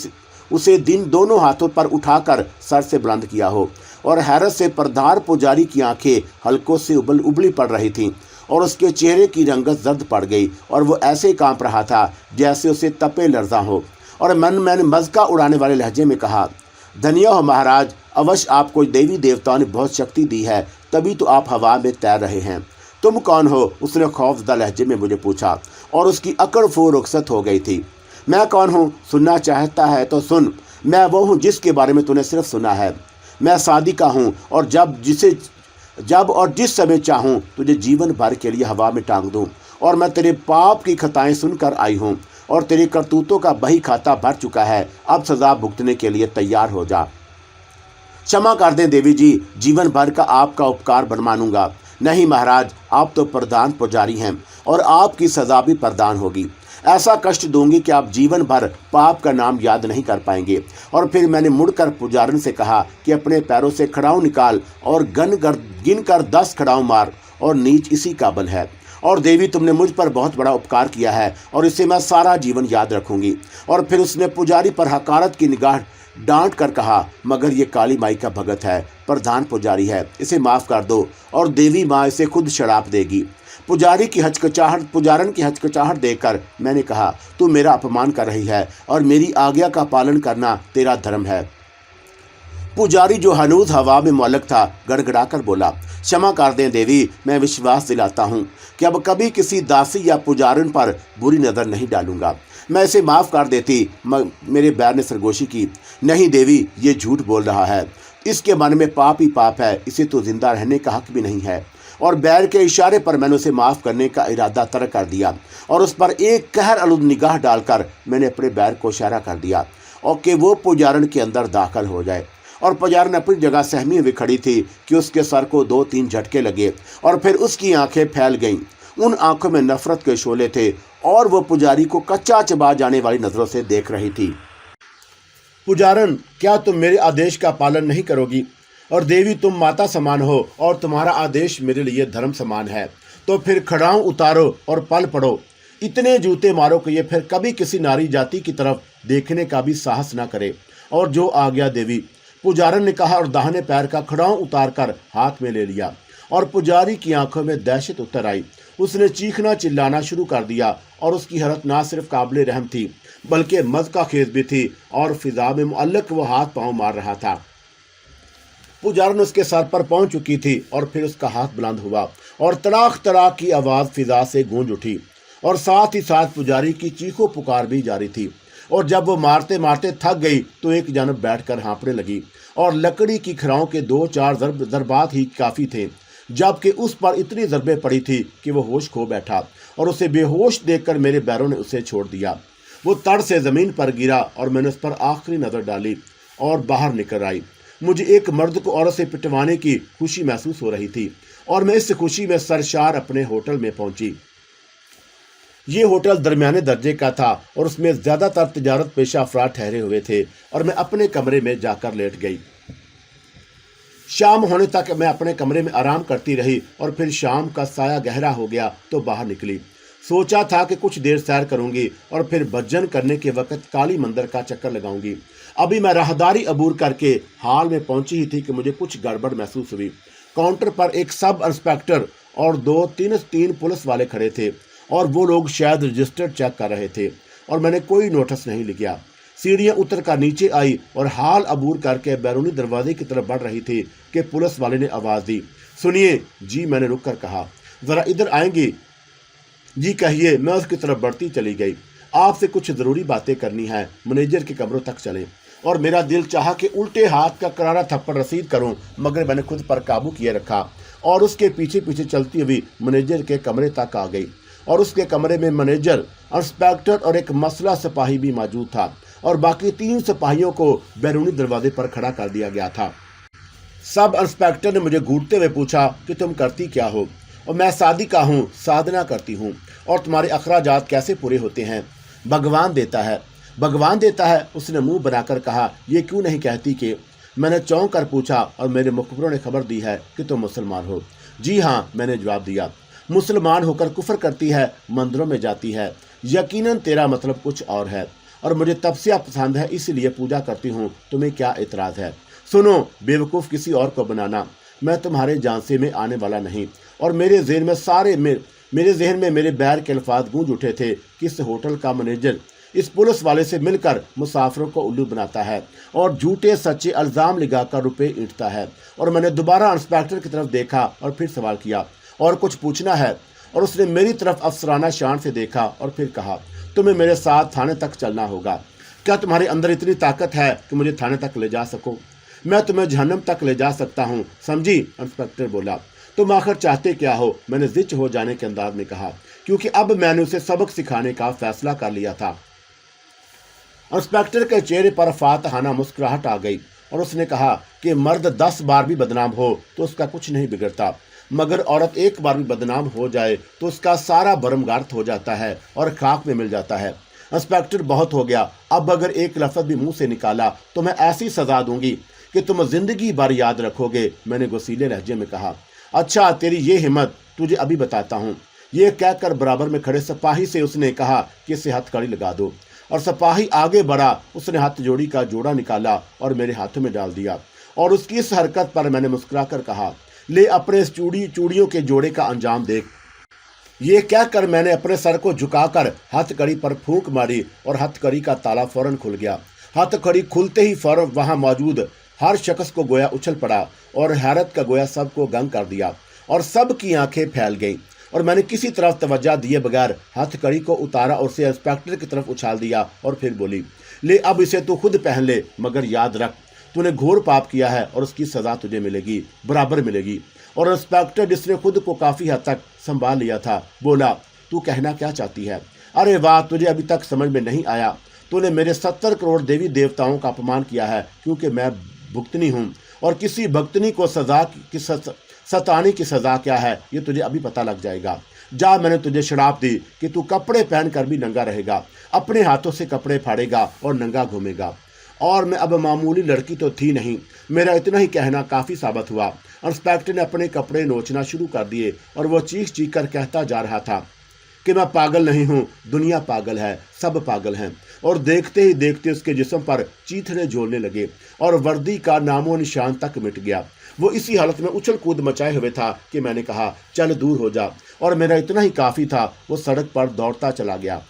उसे दोनों हाथों पर उठाकर सर से बुलंद किया हो। और हैरत से प्रधान पुजारी की आंखें हल्कों से उबली पड़ रही थीं और उसके चेहरे की रंगत जर्द पड़ गई और वो ऐसे कांप रहा था जैसे उसे तपे लर्जा हो। और मैंने मज़का उड़ाने वाले लहजे में कहा, धन्य हो महाराज, अवश्य आपको देवी देवताओं ने बहुत शक्ति दी है, तभी तो आप हवा में तैर रहे हैं। तुम कौन हो? उसने खौफजदा लहजे में मुझे पूछा और उसकी अकड़ फो रुखसत हो गई थी। मैं कौन हूँ? सुनना चाहता है तो सुन। मैं वो हूँ जिसके बारे में तूने सिर्फ सुना है। मैं सादिका हूँ और जब और जिस समय चाहूँ तुझे जीवन भर के लिए हवा में टांग दूँ। और मैं तेरे पाप की खताएं सुनकर आई हूँ और तेरी करतूतों का बही खाता भर चुका है। अब सजा भुगतने के लिए तैयार हो जा। क्षमा कर दें देवी जी, जीवन भर का आपका उपकार बन मानूंगा। नहीं महाराज, आप तो प्रधान पुजारी हैं और आपकी सजा भी प्रदान होगी। ऐसा कष्ट दूंगी कि आप जीवन भर पाप का नाम याद नहीं कर पाएंगे। और फिर मैंने मुड़कर पुजारन से कहा कि अपने पैरों से खड़ाऊ निकाल और गिनकर 10 खड़ाऊ मार और नीच इसी का बल है। और देवी, तुमने मुझ पर बहुत बड़ा उपकार किया है और इसे मैं सारा जीवन याद रखूंगी। और फिर उसने पुजारी पर हकारत की निगाह डांट कर कहा, मगर ये काली माई का भगत है, प्रधान पुजारी है, इसे माफ़ कर दो और देवी माँ इसे खुद शराप देगी। पुजारन की हचकचाहट देखकर मैंने कहा, तू मेरा अपमान कर रही है और मेरी आज्ञा का पालन करना तेरा धर्म है। पुजारी, जो हनूज हवा में मुअल्लक था, गड़गड़ाकर बोला, क्षमा कर दें देवी, मैं विश्वास दिलाता हूँ कि अब कभी किसी दासी या पुजारन पर बुरी नज़र नहीं डालूंगा। मैं इसे माफ़ कर देती। मेरे बैर ने सरगोशी की, नहीं देवी, ये झूठ बोल रहा है, इसके मन में पाप ही पाप है, इसे तो जिंदा रहने का हक भी नहीं है। और बैर के इशारे पर मैंने उसे माफ़ करने का इरादा तर्क कर दिया और उस पर एक कहर आलूद निगाह डालकर मैंने अपने बैर को इशारा कर दिया और कि वो पुजारन के अंदर दाखिल हो जाए। और पुजारन अपनी जगह सहमी हुई खड़ी थी कि उसके सर को 2-3 झटके लगे और फिर उसकी आंखें फैल गईं। उन आंखों में नफरत के शोले थे और वो पुजारी को कच्चा चबा जाने वाली नज़रों से देख रही थी। पुजारन, क्या तुम मेरे आदेश का पालन नहीं करोगी? और देवी, तुम माता समान हो और तुम्हारा आदेश मेरे लिए धर्म समान है। तो फिर खड़ाऊ उतारो और पल पड़ो। इतने जूते मारो कि ये फिर कभी किसी नारी जाति की तरफ देखने का भी साहस न करे। और जो आ गया देवी, पुजारन ने कहा और दाहिने पैर का खड़ाऊ उतार कर हाथ में ले लिया। और पुजारी की आंखों में दहशत उतर आई। उसने चीखना चिल्लाना शुरू कर दिया और उसकी हालत ना सिर्फ काबिल रहम थी बल्कि मज़का खेज भी थी और फिजा में मुअल्लक वो हाथ पांव मार रहा था। पुजारन उसके सर पर पहुंच चुकी थी और फिर उसका हाथ बुलंद हुआ और तड़ाक तड़ाक की आवाज़ फिजा से गूंज उठी और साथ ही साथ पुजारी की चीखों पुकार भी जारी थी। और जब वो मारते मारते थक गई तो एक जानब बैठकर हाँफने लगी और लकड़ी की खराओं के 2-4 ज़रबात ही काफ़ी थे, जबकि उस पर इतनी ज़रबें पड़ी थी कि वो होश खो बैठा और उसे बेहोश देखकर मेरे बैरों ने उसे छोड़ दिया। वो तड़ से ज़मीन पर गिरा और मैंने उस पर आखिरी नज़र डाली और बाहर निकल आई। मुझे एक मर्द को औरत से पिटवाने की खुशी महसूस हो रही थी और मैं इस खुशी में सरशार अपने होटल में पहुंची। ये होटल दरमियाने दर्जे का था और उसमें ज़्यादातर तिजारत पेशा अफराद ठहरे हुए थे और मैं अपने कमरे में जाकर लेट गई। शाम होने तक मैं अपने कमरे में आराम करती रही और फिर शाम का साया गहरा हो गया तो बाहर निकली। सोचा था कि कुछ देर सैर करूंगी और फिर भजन करने के वक्त काली मंदिर का चक्कर लगाऊंगी। अभी मैं राहदारी अबूर करके हाल में पहुंची ही थी कि मुझे कुछ गड़बड़ महसूस हुई। काउंटर पर एक सब इंस्पेक्टर और 2-3 पुलिस वाले खड़े थे और वो लोग शायद रजिस्टर चेक कर रहे थे और मैंने कोई नोटिस नहीं लिया। सीढ़ियां उतर कर नीचे आई और हाल अबूर करके बैरूनी दरवाजे की तरफ बढ़ रही थी कि पुलिस वाले ने आवाज दी। सुनिए जी, मैंने रुक कर कहा। जरा इधर आएंगी? जी कहिए। मैं उसकी तरफ बढ़ती चली गई। आपसे कुछ जरूरी बातें करनी है। मैनेजर के कमरों तक चले और मेरा दिल चाहा कि उल्टे हाथ का करारा थप्पड़ रसीद करूं, मगर मैंने खुद पर काबू किए रखा और उसके पीछे पीछे चलती हुई मैनेजर के कमरे तक आ गई। और उसके कमरे में मैनेजर, इंस्पेक्टर और एक मसला सिपाही भी मौजूद था और बाकी 3 सिपाहियों को बैरूनी दरवाजे पर खड़ा कर दिया गया था। सब इंस्पेक्टर ने मुझे घूरते हुए पूछा कि तुम करती क्या हो? और मैं सादिका हूँ, साधना करती हूँ। और तुम्हारे अखराजात कैसे पूरे होते हैं? भगवान देता है। भगवान देता है, उसने मुंह बनाकर कहा। ये क्यों नहीं कहती कि? मैंने चौंक कर पूछा और मेरे मुखबिरों ने खबर दी है कि तुम मुसलमान हो। जी हाँ, मैंने जवाब दिया। मुसलमान होकर कुफर करती है, मंदिरों में जाती है। यकीनन तेरा मतलब कुछ और है और मुझे तपस्या पसंद है, इसलिए पूजा करती हूँ। तुम्हें क्या एतराज है? सुनो बेवकूफ़, किसी और को बनाना। मैं तुम्हारे झांसे में आने वाला नहीं। और मेरे जहन में मेरे बैर के अल्फाज गूंज उठे थे कि इस होटल का मैनेजर इस पुलिस वाले से मिलकर मुसाफिरों को उल्लू बनाता है और झूठे सच्चे इल्जाम लगाकर रुपए ईंटता है। और मैंने दोबारा इंस्पेक्टर की तरफ देखा और फिर सवाल किया, और कुछ पूछना है? और उसने मेरी तरफ अफसराना शान से देखा और फिर कहा, तुम्हें मेरे साथ थाने तक चलना होगा। क्या तुम्हारे अंदर इतनी ताकत है कि मुझे थाने तक ले जा सको? मैं तुम्हें जहन्नम तक ले जा सकता हूँ, समझी? इंस्पेक्टर बोला। तुम आखिर चाहते क्या हो? मैंने जिच हो जाने के अंदाज में कहा, क्योंकि अब मैंने उसे सबक सिखाने का फैसला कर लिया था। इंस्पेक्टर के चेहरे पर फातहाना मुस्कुराहट आ गई और उसने कहा कि मर्द 10 बार भी बदनाम हो तो उसका कुछ नहीं बिगड़ता, मगर औरत एक बार भी बदनाम हो जाए तो उसका सारा भरम गार्थ हो जाता है और खाक में मिल जाता है। इंस्पेक्टर, बहुत हो गया। अब अगर एक लफ्ज़ भी मुंह से निकाला तो मैं ऐसी सजा दूंगी कि तुम जिंदगी भर याद रखोगे। मैंने गुस्सीले लहजे में कहा। अच्छा, तेरी ये हिम्मत, तुझे अभी बताता हूँ। ये कहकर बराबर में खड़े सिपाही से उसने कहा कि इसे हथकड़ी लगा दो। और सिपाही आगे बढ़ा। उसने हाथ जोड़ी का जोड़ा निकाला और मेरे हाथों में डाल दिया। और उसकी इस हरकत पर मैंने मुस्कुराकर कहा, ले अपने इस चूड़ियों के जोड़े का अंजाम देख। ये कहकर मैंने अपने सर को झुकाकर हथकड़ी पर फूंक मारी और हथकड़ी का ताला फौरन खुल गया। हथकड़ी खुलते ही फौरन वहां मौजूद हर शख्स को गोया उछल पड़ा और हैरत का गोया सबको गंग कर दिया और सब की आंखें फैल गईं। और मैंने किसी तरफ तवज्जो दिए बगैर हथकड़ी को उतारा और उसे इंस्पेक्टर की तरफ उछाल दिया और फिर बोली, ले अब इसे तू खुद पहन ले, मगर याद रख तूने घोर पाप किया है और उसकी सजा तुझे मिलेगी, बराबर मिलेगी। और इंस्पेक्टर, जिसने खुद को काफी हद तक संभाल लिया था, बोला, तू कहना क्या चाहती है? अरे वाह, तुझे अभी तक समझ में नहीं आया। तूने मेरे 70 करोड़ देवी देवताओं का अपमान किया है, क्योंकि मैं भुगतनी हूँ और किसी भक्तनी को सताने की सजा क्या है ये तुझे अभी पता लग जाएगा। जा, मैंने तुझे शराप दी कि तू कपड़े पहनकर भी नंगा रहेगा, अपने हाथों से कपड़े फाड़ेगा और नंगा घूमेगा। और मैं अब मामूली लड़की तो थी नहीं। मेरा इतना ही कहना काफी साबित हुआ। इंस्पेक्टर ने अपने कपड़े नोचना शुरू कर दिए और वो चीख चीख कर कहता जा रहा था कि मैं पागल नहीं हूँ, दुनिया पागल है, सब पागल हैं। और देखते ही देखते उसके जिस्म पर चीथड़े झोलने लगे और वर्दी का नामो निशान तक मिट गया। वो इसी हालत में उछल कूद मचाए हुए था कि मैंने कहा, चल दूर हो जा। और मेरा इतना ही काफी था। वो सड़क पर दौड़ता चला गया।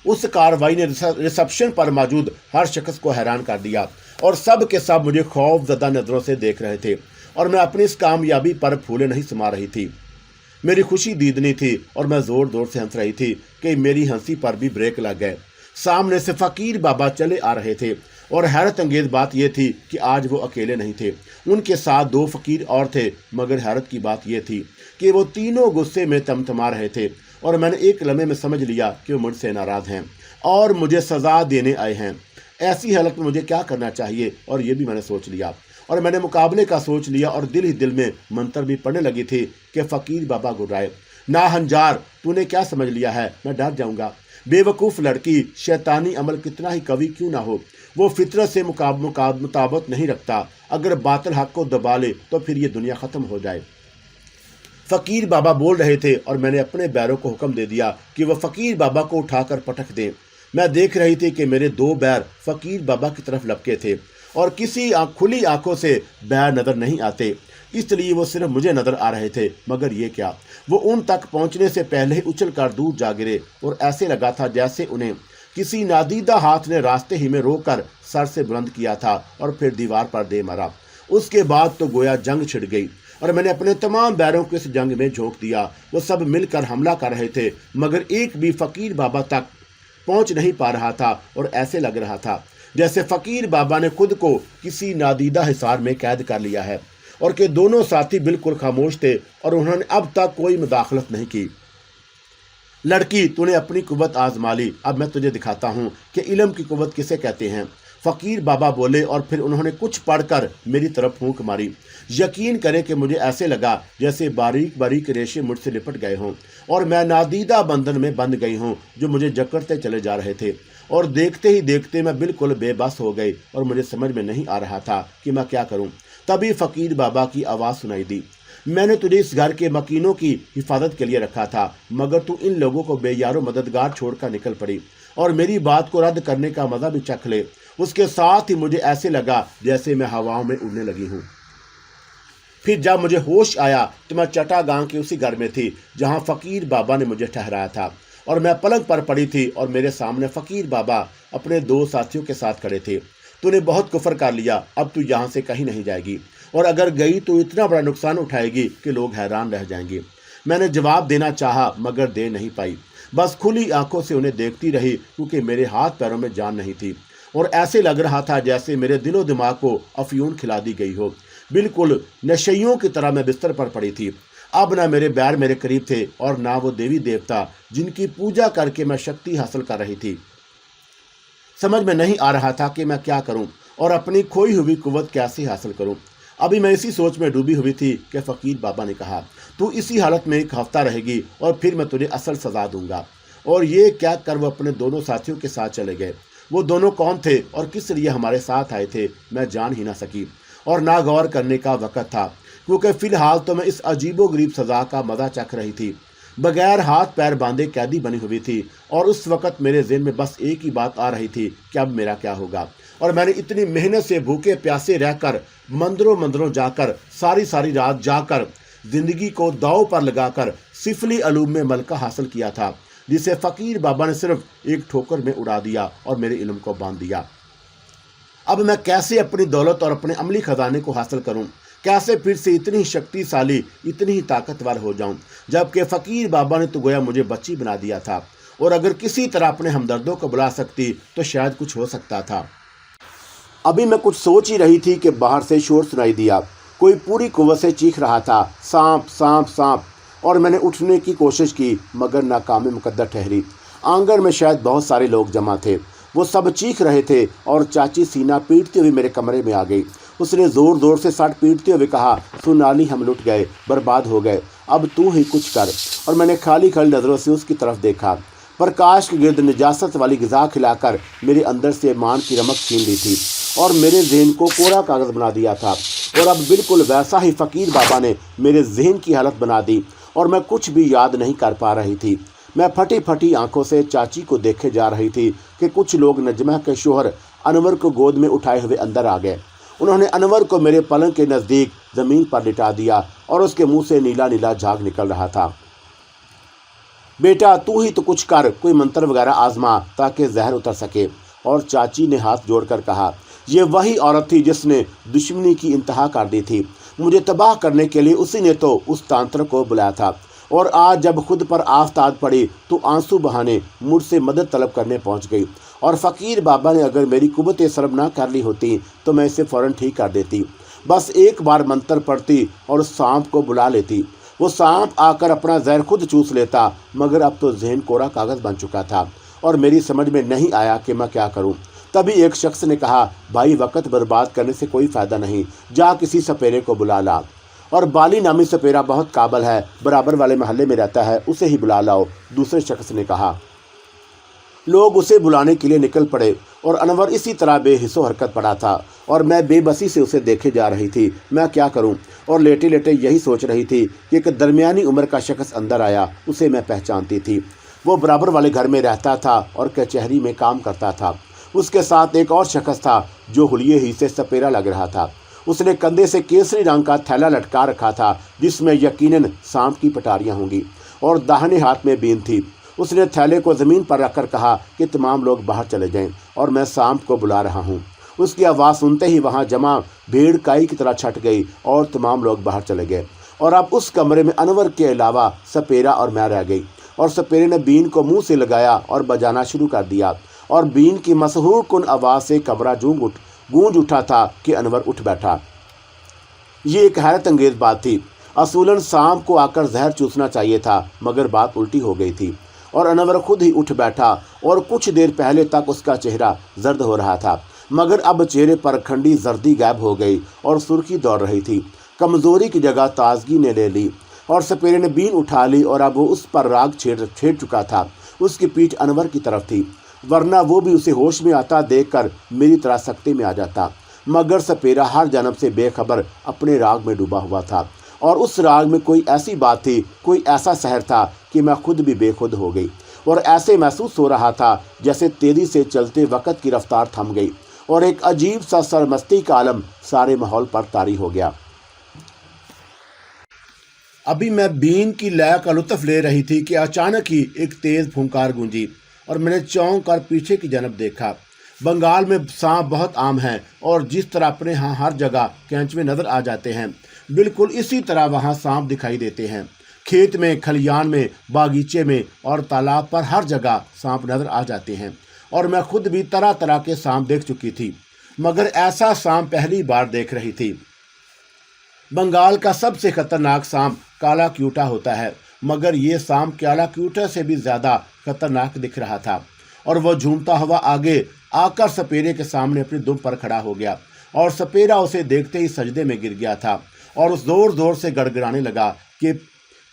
उस कार्रवाई ने रिसेप्शन पर मौजूद हर शख्स को हैरान कर दिया और सब के सब मुझे खौफजदा नजरों से देख रहे थे और मैं अपनी इस कामयाबी पर फूले नहीं समा रही थी। मेरी खुशी दीदनी थी और मैं जोर जोर से हंस रही थी कि मेरी हंसी पर भी ब्रेक लग गए। सामने से फकीर बाबा चले आ रहे थे और हैरत अंगेज बात यह थी कि आज वो अकेले नहीं थे, उनके साथ 2 फकीर और थे। मगर हैरत की बात यह थी कि वो तीनों गुस्से में तमतमा रहे थे और मैंने एक लम्हे में समझ लिया कि वो मुझसे नाराज हैं और मुझे सजा देने आए हैं। ऐसी हालत में मुझे क्या करना चाहिए और ये भी मैंने सोच लिया और मैंने मुकाबले का सोच लिया और दिल ही दिल में मंत्र भी पढ़ने लगी थी कि फकीर बाबा गुर्राए, ना हंजार, तूने क्या समझ लिया है मैं डर जाऊंगा। बेवकूफ़ लड़की, शैतानी अमल कितना ही कवि क्यों ना हो, वो फितरत से मुताबत नहीं रखता। अगर बातिल हक को दबा ले तो फिर ये दुनिया ख़त्म हो जाए। फ़कीर बाबा बोल रहे थे और मैंने अपने बैरों को हुक्म दे दिया कि वह फ़कीर बाबा को उठाकर पटक दें। मैं देख रही थी कि मेरे 2 बैर फ़कीर बाबा की तरफ लपके थे और किसी खुली आंखों से बैर नज़र नहीं आते, इसलिए वो सिर्फ मुझे नज़र आ रहे थे। मगर ये क्या, वो उन तक पहुंचने से पहले ही उछल कर दूर जा गिरे और ऐसे लगा था जैसे उन्हें किसी नादीदा हाथ ने रास्ते ही में रोककर सर से बुलंद किया था और फिर दीवार पर दे मारा। उसके बाद तो गोया जंग छिड़ गई और मैंने अपने तमाम बैरों को इस जंग में झोंक दिया। वो सब मिलकर हमला कर रहे थे, मगर एक भी फकीर बाबा तक पहुंच नहीं पा रहा था और ऐसे लग रहा था जैसे फकीर बाबा ने खुद को किसी नादीदा हिसार में कैद कर लिया है और के दोनों साथी बिल्कुल खामोश थे और उन्होंने अब तक कोई मुदाखलत नहीं की। लड़की, तूने अपनी कुव्वत आजमा ली, अब मैं तुझे दिखाता हूँ कि इल्म की कुव्वत किसे कहते हैं। फकीर बाबा बोले और फिर उन्होंने कुछ पढ़कर मेरी तरफ फूंक मारी। यकीन करें कि मुझे ऐसे लगा जैसे बारीक बारीक रेशे मुझसे लिपट गए हों और मैं नादीदा बंधन में बंध गई हूँ जो मुझे जकड़ते चले जा रहे थे। और देखते ही देखते मैं बिल्कुल बेबस हो गई और मुझे समझ में नहीं आ रहा था कि मैं क्या करूँ। तभी फकीर बाबा की आवाज़ सुनाई दी, मैंने तुझे इस घर के मकीनों की हिफाजत के लिए रखा था, मगर तू इन लोगों को बेयारो मददगार छोड़कर निकल पड़ी और मेरी बात को रद्द करने का मजा भी चख ले। उसके साथ ही मुझे ऐसे लगा जैसे मैं हवाओं में उड़ने लगी हूँ। फिर जब मुझे होश आया तो मैं चटागांव के उसी घर में थी जहाँ फकीर बाबा ने मुझे ठहराया था और मैं पलंग पर पड़ी थी और मेरे सामने फकीर बाबा अपने 2 साथियों के साथ खड़े थे। तूने बहुत कुफर कर लिया, अब तू यहाँ से कहीं नहीं जाएगी और अगर गई तो इतना बड़ा नुकसान उठाएगी कि लोग हैरान रह जाएंगे। मैंने जवाब देना चाहा मगर दे नहीं पाई, बस खुली आंखों से उन्हें देखती रही क्योंकि मेरे हाथ पैरों में जान नहीं थी और ऐसे लग रहा था जैसे मेरे दिलो दिमाग को अफयून खिला दी गई हो। बिल्कुल नशइयों की तरह मैं बिस्तर पर पड़ी थी। अब ना मेरे बैर मेरे करीब थे और ना वो देवी देवता जिनकी पूजा करके मैं शक्ति हासिल कर रही थी। समझ में नहीं आ रहा था कि मैं क्या करूं और अपनी खोई हुई कुव्वत कैसे हासिल करूं। अभी मैं इसी सोच में डूबी हुई थी कि फकीर बाबा ने कहा, तू इसी हालत में 1 हफ्ता रहेगी और फिर मैं तुझे असल सजा दूंगा। और ये क्या कर वो अपने दोनों साथियों के साथ चले गए। वो दोनों कौन थे और किस लिए हमारे साथ आए थे मैं जान ही ना सकी और ना गौर करने का वक़्त था, क्योंकि फिलहाल तो मैं इस अजीबोगरीब सज़ा का मज़ा चख रही थी। बगैर हाथ पैर बांधे कैदी बनी हुई थी और उस वक़्त मेरे ज़हन में बस एक ही बात आ रही थी कि अब मेरा क्या होगा। और मैंने इतनी मेहनत से भूखे प्यासे रहकर मंदिरों मंदिरों जाकर सारी सारी रात जाकर ज़िंदगी को दांव पर लगाकर सिफली अलूम में मलका हासिल किया था, जिसे फ़कीर बाबा ने सिर्फ एक ठोकर में उड़ा दिया और मेरे इल्म को बांध दिया। अब मैं कैसे अपनी दौलत और अपने अमली खजाने को हासिल करूं? कैसे फिर से इतनी शक्तिशाली, इतनी ही ताकतवर हो जाऊं, जबकि फ़कीर बाबा ने तो गोया मुझे बच्ची बना दिया था और अगर किसी तरह अपने हमदर्दों को बुला सकती तो शायद कुछ हो सकता था। अभी मैं कुछ सोच ही रही थी कि बाहर से शोर सुनाई दिया। कोई पूरी कुव्वत से चीख रहा था, सांप सांप सांप। और मैंने उठने की कोशिश की मगर नाकामी मुकद्दर ठहरी। आंगन में शायद बहुत सारे लोग जमा थे। वो सब चीख रहे थे और चाची सीना पीटती हुई मेरे कमरे में आ गई। उसने ज़ोर ज़ोर से सट पीटते हुए कहा, सुनाली हम लुट गए, बर्बाद हो गए, अब तू ही कुछ कर। और मैंने खाली खाली नज़रों से उसकी तरफ देखा। प्रकाश के गिर्द निजासत वाली ग़िज़ा खिलाकर मेरे अंदर से मान की रमक छीन ली थी और मेरे जहन को कोरा कागज़ बना दिया था। और अब बिल्कुल वैसा ही फ़कीर बाबा ने मेरे जहन की हालत बना दी और मैं कुछ भी याद नहीं कर पा रही थी। मैं फटी फटी आंखों से चाची को देखे जा रही थी कि कुछ लोग नजमा के शोहर अनवर को गोद में उठाए हुए अंदर आ गए। उन्होंने अनवर को मेरे पलंग के नज़दीक ज़मीन पर लिटा दिया और उसके मुंह से नीला नीला झाग निकल रहा था। बेटा तू ही तो कुछ कर, कोई मंत्र वगैरह आजमा ताकि जहर उतर सके। और चाची ने हाथ जोड़कर कहा, ये वही औरत थी जिसने दुश्मनी की इंतहा कर दी थी। मुझे तबाह करने के लिए उसी ने तो उस तांत्रिक को बुलाया था और आज जब खुद पर आफताब पड़ी तो आंसू बहाने मुझसे मदद तलब करने पहुंच गई। और फ़कीर बाबा ने अगर मेरी कुव्वत सरब ना कर ली होती तो मैं इसे फ़ौरन ठीक कर देती। बस एक बार मंत्र पढ़ती और उस सांप को बुला लेती। वो सांप आकर अपना जहर खुद चूस लेता, मगर अब तो जहन कोरा कागज़ बन चुका था और मेरी समझ में नहीं आया कि मैं क्या करूं। तभी एक शख्स ने कहा, भाई वक़्त बर्बाद करने से कोई फ़ायदा नहीं, जा किसी सपेरे को बुला ला। और बाली नामी सपेरा बहुत काबल है, बराबर वाले महल्ले में रहता है, उसे ही बुला लाओ, दूसरे शख्स ने कहा। लोग उसे बुलाने के लिए निकल पड़े और अनवर इसी तरह बेहिस्सो हरकत पड़ा था और मैं बेबसी से उसे देखे जा रही थी। मैं क्या करूं? और लेटे लेटे यही सोच रही थी कि एक दरमियानी उम्र का शख्स अंदर आया। उसे मैं पहचानती थी। वो बराबर वाले घर में रहता था और कचहरी में काम करता था। उसके साथ एक और शख्स था जो हुलिये ही से सपेरा लग रहा था। उसने कंधे से केसरी रंग का थैला लटका रखा था जिसमें यकीनन सांप की पटारियां होंगी और दाहिने हाथ में बीन थी। उसने थैले को ज़मीन पर रखकर कहा कि तमाम लोग बाहर चले जाएं और मैं सांप को बुला रहा हूँ। उसकी आवाज़ सुनते ही वहाँ जमा भीड़ काई की तरह छट गई और तमाम लोग बाहर चले गए। और अब उस कमरे में अनवर के अलावा सपेरा और मैं रह गई। और सपेरे ने बीन को मुंह से लगाया और बजाना शुरू कर दिया और बीन की मशहूर कुन आवाज़ से कमरा गूंज उठा था कि अनवर उठ बैठा। ये एक हैरत अंगेज बात थी। असूलन सांप को आकर जहर चूसना चाहिए था, मगर बात उल्टी हो गई थी और अनवर खुद ही उठ बैठा। और कुछ देर पहले तक उसका चेहरा जर्द हो रहा था, मगर अब चेहरे पर खंडी जर्दी गायब हो गई और सुर्खी दौड़ रही थी। कमजोरी की जगह ताजगी ने ले ली और सपेरे ने बीन उठा ली और अब वो उस पर राग छेड़ चुका था। उसकी पीठ अनवर की तरफ थी, वरना वो भी उसे होश में आता देखकर मेरी तरह सख्ते में आ जाता। मगर सपेरा हर जन्म से बेखबर अपने राग में डूबा हुआ था और उस राग में कोई ऐसी बात थी, कोई ऐसा सहर था कि मैं खुद भी बेखुद हो गई। और ऐसे महसूस हो रहा था जैसे तेजी से चलते वक़्त की रफ्तार थम गई और एक अजीब सा सरमस्ती का आलम सारे माहौल पर तारी हो गया। अभी मैं बीन की लय का लुत्फ ले रही थी कि अचानक ही एक तेज फुंकार गूंजी और मैंने चौंक कर पीछे की जानब देखा। बंगाल में सांप बहुत आम हैं और जिस तरह अपने यहाँ हर जगह कैंचवे नजर आ जाते हैं, बिल्कुल इसी तरह वहाँ सांप दिखाई देते हैं। खेत में, खलियान में, बागीचे में और तालाब पर हर जगह सांप नजर आ जाते हैं और मैं खुद भी तरह तरह के सांप देख चुकी थी, मगर ऐसा सांप पहली बार देख रही थी। बंगाल का सबसे खतरनाक सांप काला क्यूटा होता है, मगर ये सांप काला क्यूटा से भी ज़्यादा खतरनाक दिख रहा था और वह झूमता हुआ आगे आकर सपेरे के सामने अपनी दुम पर खड़ा हो गया और सपेरा उसे देखते ही सजदे में गिर गया था और उस जोर जोर से गड़गड़ाने लगा कि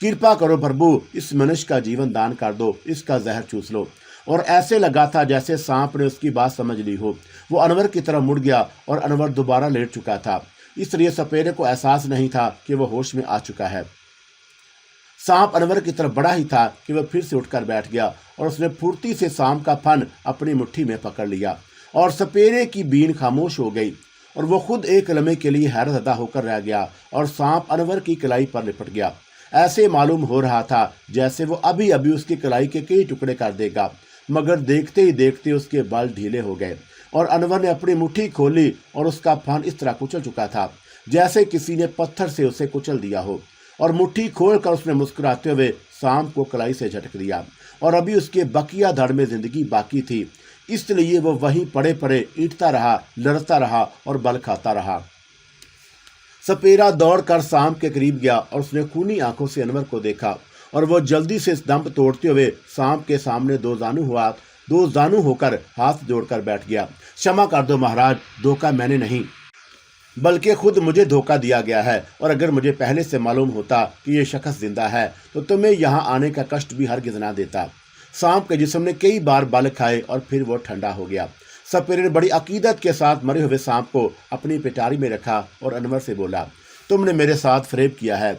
कृपा करो प्रभु, इस मनुष्य का जीवन दान कर दो, इसका जहर चूस लो। और ऐसे लगा था जैसे सांप ने उसकी बात समझ ली हो। वो अनवर की तरफ मुड़ गया और अनवर दोबारा लेट चुका था, इसलिए सपेरे को एहसास नहीं था कि वह होश में आ चुका है। सांप अनवर की तरफ बढ़ा ही था कि वह फिर से उठकर बैठ गया और उसने फुर्ती से सांप का फन अपनी मुट्ठी में पकड़ लिया और सपेरे की बीन खामोश हो गई और वो खुद एक लम्हे के लिए हैरतज़दा होकर रह गया और सांप अनवर की कलाई पर लिपट गया। ऐसे मालूम हो रहा था जैसे वो अभी अभी उसकी कलाई के कई टुकड़े कर देगा, मगर देखते ही देखते उसके बाल ढीले हो गए और अनवर ने अपनी मुट्ठी खोली और उसका फन इस तरह कुचल चुका था जैसे किसी ने पत्थर से उसे कुचल दिया हो। और मुट्ठी खोलकर उसने मुस्कुराते हुए सांप को कलाई से झटक दिया और अभी उसके बकिया धड़ में जिंदगी बाकी थी, इसलिए वो वहीं पड़े पड़े ईंटता रहा, लड़ता रहा और बल खाता रहा। सपेरा दौड़कर सांप के करीब गया और उसने खूनी आंखों से अनवर को देखा और वह जल्दी से दंप तोड़ते हुए सांप के सामने दो जानू होकर हाथ जोड़कर बैठ गया। क्षमा कर दो महाराज, धोखा मैंने नहीं बल्कि खुद मुझे धोखा दिया गया है और अगर मुझे पहले से मालूम होता कि ये शख्स जिंदा है तो तुम्हें यहाँ आने का कष्ट भी हरगिज़ ना देता। सांप के जिस्म ने कई बार बल खाए और फिर वो ठंडा हो गया। सपेरे ने बड़ी अकीदत के साथ मरे हुए सांप को अपनी पिटारी में रखा और अनवर से बोला, तुमने मेरे साथ फरेब किया है,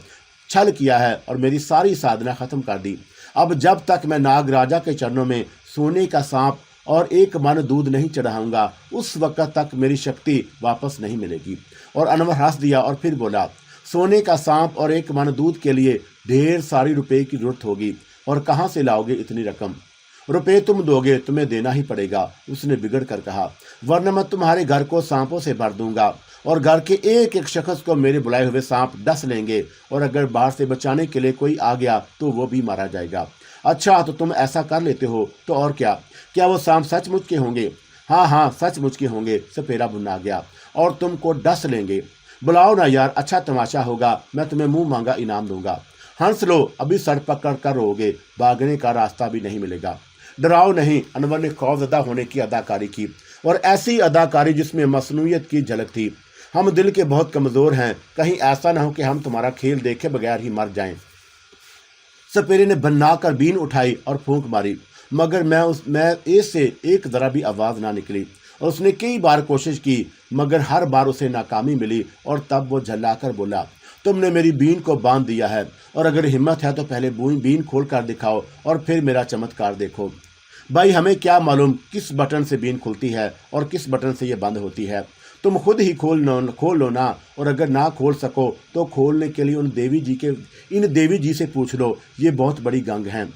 छल किया है और मेरी सारी साधना खत्म कर दी। अब जब तक मैं नाग राजा के चरणों में सोने का सांप और एक मन दूध नहीं चढ़ाऊंगा, उस वक्त तक मेरी शक्ति वापस नहीं मिलेगी। और अनवर हंस दिया और फिर बोला, सोने का सांप और एक मन दूध के लिए ढेर सारी रुपए की जरूरत होगी और कहाँ से लाओगे इतनी रकम? रुपए तुम दोगे, तुम्हें देना ही पड़ेगा, उसने बिगड़ कर कहा, वरना मैं तुम्हारे घर को सांपों से भर दूंगा और घर के एक एक शख्स को मेरे बुलाए हुए सांप डस लेंगे और अगर बाहर से बचाने के लिए कोई आ गया तो वो भी मारा जाएगा। अच्छा, तो तुम ऐसा कर लेते हो तो और क्या वो सांप सचमुच के होंगे? हाँ, सचमुच के होंगे, सपेरा भुना गया, और तुमको डस लेंगे। बुलाओ ना यार, अच्छा तमाशा होगा, मैं तुम्हें मुंह मांगा इनाम दूंगा। हंस लो, अभी सर पकड़ कर रोगे, भागने का रास्ता भी नहीं मिलेगा। डराओ नहीं। अनवर ने खौफजदा होने की अदाकारी की और ऐसी अदाकारी जिसमें मसनूयत की झलक थी। हम दिल के बहुत कमज़ोर हैं, कहीं ऐसा ना हो कि हम तुम्हारा खेल देखे बगैर ही मर जाएं। सपेरे ने बन्ना कर बीन उठाई और फूंक मारी, मगर मैं इससे एक ज़रा भी आवाज़ ना निकली और उसने कई बार कोशिश की, मगर हर बार उसे नाकामी मिली। और तब वो झल्लाकर बोला, तुमने मेरी बीन को बांध दिया है और अगर हिम्मत है तो पहले बीन खोल कर दिखाओ और फिर मेरा चमत्कार देखो। भाई, हमें क्या मालूम किस बटन से बीन खुलती है और किस बटन से ये बंद होती है। तुम खुद ही खोल लो ना, और अगर ना खोल सको तो खोलने के लिए इन देवी जी से पूछ लो, ये बहुत बड़ी गंग हैं।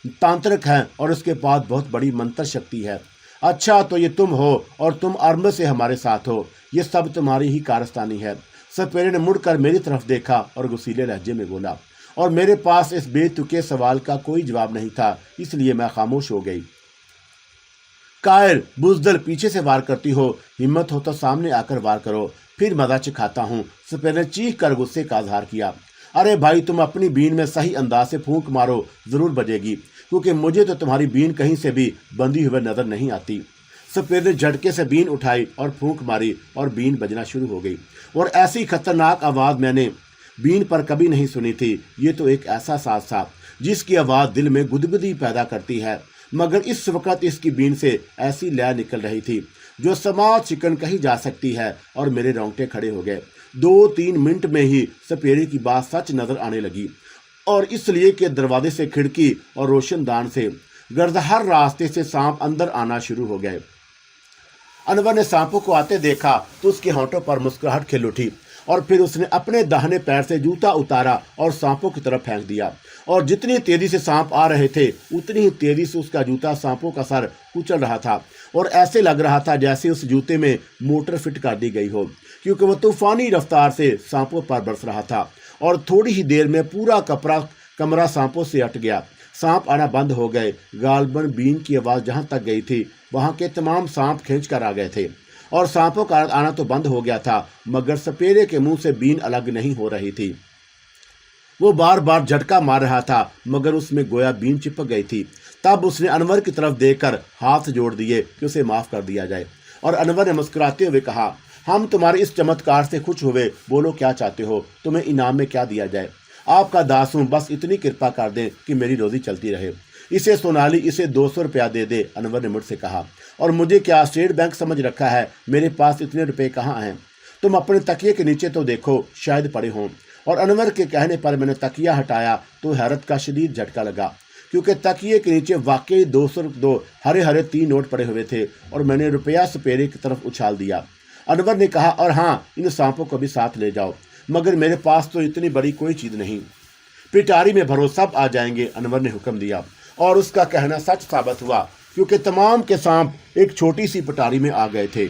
तांत्रिक हैं और इसके पास बहुत बड़ी मंत्र शक्ति है। अच्छा, तो ये तुम हो और तुम अरब से हमारे साथ हो, ये सब तुम्हारी ही कारस्तानी है। सपेरे ने मुड़कर मेरी तरफ देखा और गुस्सीले लहजे में बोला, और मेरे पास इस बेतुके सवाल का कोई जवाब नहीं था, इसलिए मैं खामोश हो गई। कायर, बुजदल, पीछे से वार करती हो, हिम्मत हो तो सामने आकर वार करो, फिर मजा चिखाता हूँ। सपेरे ने चीख कर गुस्से का इजहार किया। अरे भाई, तुम अपनी बीन में सही अंदाज से फूंक मारो, जरूर बजेगी, क्योंकि मुझे तो तुम्हारी बीन कहीं से भी बंधी हुई नजर नहीं आती। सफेद ने झटके से बीन उठाई और फूंक मारी और बीन बजना शुरू हो गई। और ऐसी खतरनाक आवाज मैंने बीन पर कभी नहीं सुनी थी। ये तो एक ऐसा साज था जिसकी आवाज दिल में गुदगुदी पैदा करती है, मगर इस वक्त इसकी बीन से ऐसी लय निकल रही थी जो समाज चिकन कही जा सकती है, और मेरे रोंगटे खड़े हो गए। 2-3 मिनट में ही सपेरे की बात सच नजर आने लगी, और इसलिए कि दरवाजे से खिड़की और रोशनदान से गर्द हर रास्ते से सांप अंदर आना शुरू हो गए। अनवर ने सांपों को आते देखा तो उसके होंठों पर मुस्कुराहट खिल उठी, और फिर उसने अपने दाहिने पैर से जूता उतारा और सांपों की तरफ फेंक दिया, और जितनी तेजी से सांप आ रहे थे उतनी ही तेजी से उसका जूता सांपों का सर कुचल रहा था, और ऐसे लग रहा था जैसे उस जूते में मोटर फिट कर दी गई हो, क्योंकि वह तूफानी रफ्तार से सांपों पर बरस रहा था। और थोड़ी ही देर में पूरा कमरा सांपों से अट गया। सांप आना बंद हो गए। गालबन बीन की आवाज़ जहाँ तक गई थी वहाँ के तमाम सांप खींच कर आ गए थे, और सांपों का आना तो बंद हो गया था, मगर सपेरे के मुंह से बीन अलग नहीं हो रही थी। वो बार बार झटका मार रहा था, मगर उसमें गोया बीन चिपक गई थी। तब उसने अनवर की तरफ देखकर हाथ जोड़ दिए कि उसे माफ कर दिया जाए, और अनवर ने मुस्कुराते हुए कहा, हम तुम्हारे इस चमत्कार से खुश हुए, बोलो क्या चाहते हो, तुम्हें इनाम में क्या दिया जाए। आपका दास हूँ, बस इतनी कृपा कर दें कि मेरी रोजी चलती रहे। इसे सोनाली, इसे 200 रुपया दे दे, अनवर ने मुझसे कहा। और मुझे क्या स्टेट बैंक समझ रखा है, मेरे पास इतने रुपए कहाँ हैं। तुम अपने तकिए के नीचे तो देखो, शायद पड़े हों। और अनवर के कहने पर मैंने तकिया हटाया तो हैरत का शदीद झटका लगा, क्योंकि तकिए के नीचे वाकई 202 हरे हरे 3 नोट पड़े हुए थे, और मैंने रुपया सपेरे की तरफ उछाल दिया। अनवर ने कहा, और हाँ, इन सांपों को भी साथ ले जाओ, मगर मेरे पास तो इतनी बड़ी कोई चीज़ नहीं। पिटारी में भरो, सब आ जाएंगे, अनवर ने हुक्म दिया, और उसका कहना सच साबित हुआ, क्योंकि तमाम के सांप एक छोटी सी पिटारी में आ गए थे,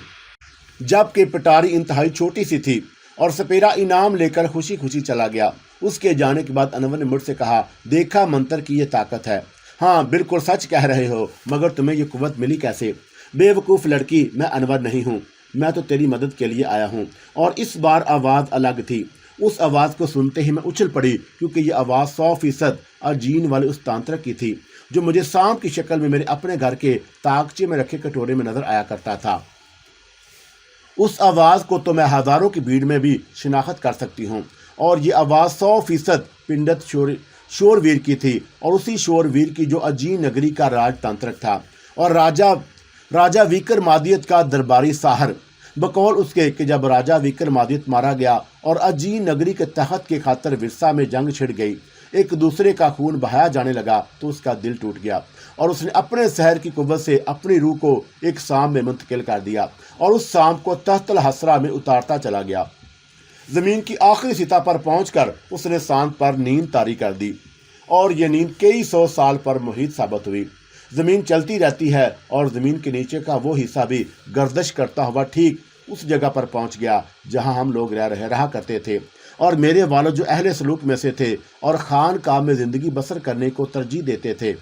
जबकि पिटारी इंतहाई छोटी सी थी। और सपेरा इनाम लेकर खुशी खुशी चला गया। उसके जाने के बाद अनवर ने मुझसे कहा, देखा मंत्र की ये ताकत है। हाँ, बिल्कुल सच कह रहे हो, मगर तुम्हें ये कुव्वत मिली कैसे? बेवकूफ़ लड़की, मैं अनवर नहीं हूँ, मैं तो तेरी मदद के लिए आया हूँ। और इस बार आवाज़ अलग थी। उस आवाज़ को सुनते ही मैं उछल पड़ी, क्योंकि ये आवाज़ 100% अजीन वाले उस तांत्रिक की थी जो मुझे सांप की शक्ल में मेरे अपने घर के ताकचे में रखे कटोरे में नजर आया करता था। उस आवाज़ को तो मैं हज़ारों की भीड़ में भी शिनाख्त कर सकती हूँ, और ये आवाज़ 100% पिंडत शोरवीर की थी, और उसी शोरवीर की जो अजीन नगरी का राजतांत्रिक था, और राजा विक्रमादित्य का दरबारी साहर। बकौल उसके कि जब राजा विक्रमादित्य मारा गया और अजीन नगरी के तख्त के खातर विरसा में जंग छिड़ गई, एक दूसरे का खून बहाया जाने लगा, तो उसका दिल टूट गया, और उसने अपने शहर की कुव्वत से अपनी रूह को एक सांप में मुंतकिल कर दिया, और उस सांप को तहतल हसरा में उतारता चला गया। जमीन की आखिरी सिता पर पहुंचकर उसने सांप पर नींद तारी कर दी, और यह नींद कई 100 साल पर मुहित साबित हुई। ज़मीन चलती रहती है, और ज़मीन के नीचे का वो हिस्सा भी गर्दिश करता हुआ ठीक उस जगह पर पहुंच गया जहां हम लोग रहा करते थे, और मेरे वालिद जो अहले सलूक में से थे और खानकाह में ज़िंदगी बसर करने को तरजीह देते थे,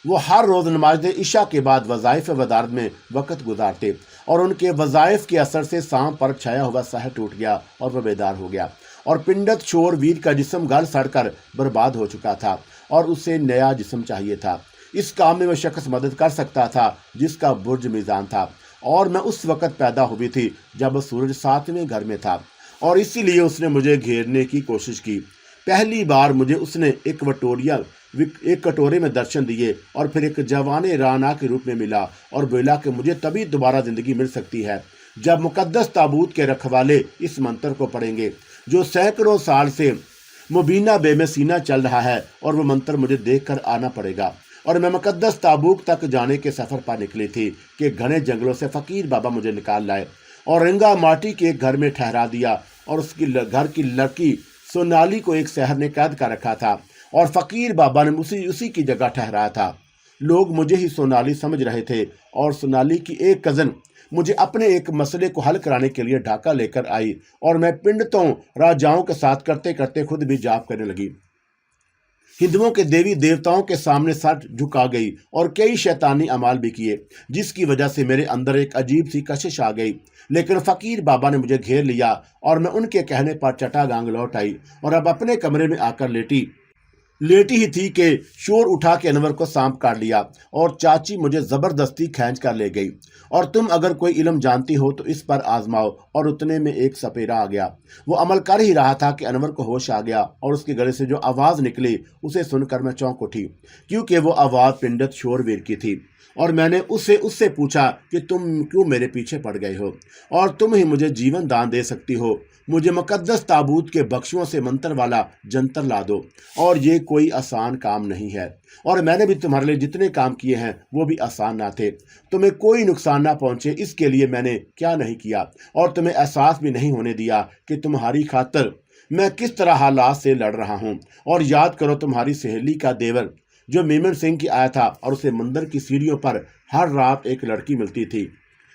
वो हर रोज़ नमाज इशा के बाद वज़ाइफ वदारत में वक़्त गुजारते, और उनके वज़ाइफ के असर से सांप पर छाया हुआ सहर टूट गया और वह बेदार हो गया, और पिंडत शोरवीर का जिस्म गल सड़कर बर्बाद हो चुका था, और उसे नया जिस्म चाहिए था। इस काम में वह शख्स मदद कर सकता था जिसका बुर्ज मीज़ान था, और मैं उस वक़्त पैदा हुई थी जब सूरज 7वें घर में था, और इसीलिए उसने मुझे घेरने की कोशिश की। पहली बार मुझे उसने एक कटोरे में दर्शन दिए, और फिर एक जवाने राना के रूप में मिला, और बोला कि मुझे तभी दोबारा ज़िंदगी मिल सकती है जब मुकद्दस ताबूत के रखवाले इस मंत्र को पढ़ेंगे जो सैकड़ों साल से मुबीना बे में सीना चल रहा है, और वह मंत्र मुझे देख कर आना पड़ेगा। और मैं मुकद्दस ताबूत तक जाने के सफ़र पर निकली थी कि घने जंगलों से फ़कीर बाबा मुझे निकाल लाए और रंगा माटी के एक घर में ठहरा दिया, और उसकी घर की लड़की सोनाली को एक शहर ने कैद कर रखा था, और फकीर बाबा ने उसी उसी की जगह ठहराया था। लोग मुझे ही सोनाली समझ रहे थे और सोनाली की एक कज़न मुझे अपने एक मसले को हल कराने के लिए ढाका लेकर आई और मैं पंडितों राजाओं के साथ करते करते खुद भी जाप करने लगी। हिंदुओं के देवी देवताओं के सामने सर झुका गई और कई शैतानी अमाल भी किए, जिसकी वजह से मेरे अंदर एक अजीब सी कशिश आ गई। लेकिन फकीर बाबा ने मुझे घेर लिया और मैं उनके कहने पर चटागांग लौट आई और अब अपने कमरे में आकर लेटी ही थी कि शोर उठा के अनवर को सांप काट लिया और चाची मुझे जबरदस्ती खींच कर ले गई। और तुम अगर कोई इल्म जानती हो तो इस पर आजमाओ। और उतने में एक सपेरा आ गया। वो अमल कर ही रहा था कि अनवर को होश आ गया और उसके गले से जो आवाज़ निकली उसे सुनकर मैं चौंक उठी, क्योंकि वो आवाज़ पंडित शोरवीर की थी। और मैंने उससे पूछा कि तुम क्यों मेरे पीछे पड़ गए हो और तुम ही मुझे जीवन दान दे सकती हो। मुझे मुकद्दस ताबूत के बख्शुओं से मंत्र वाला जंतर ला दो और ये कोई आसान काम नहीं है। और मैंने भी तुम्हारे लिए जितने काम किए हैं वो भी आसान ना थे। तुम्हें कोई नुकसान ना पहुंचे इसके लिए मैंने क्या नहीं किया और तुम्हें एहसास भी नहीं होने दिया कि तुम्हारी खातिर मैं किस तरह हालात से लड़ रहा हूँ। और याद करो तुम्हारी सहेली का देवर जो मेमन सिंह की आया था और उसे मंदिर की सीढ़ियों पर हर रात एक लड़की मिलती थी।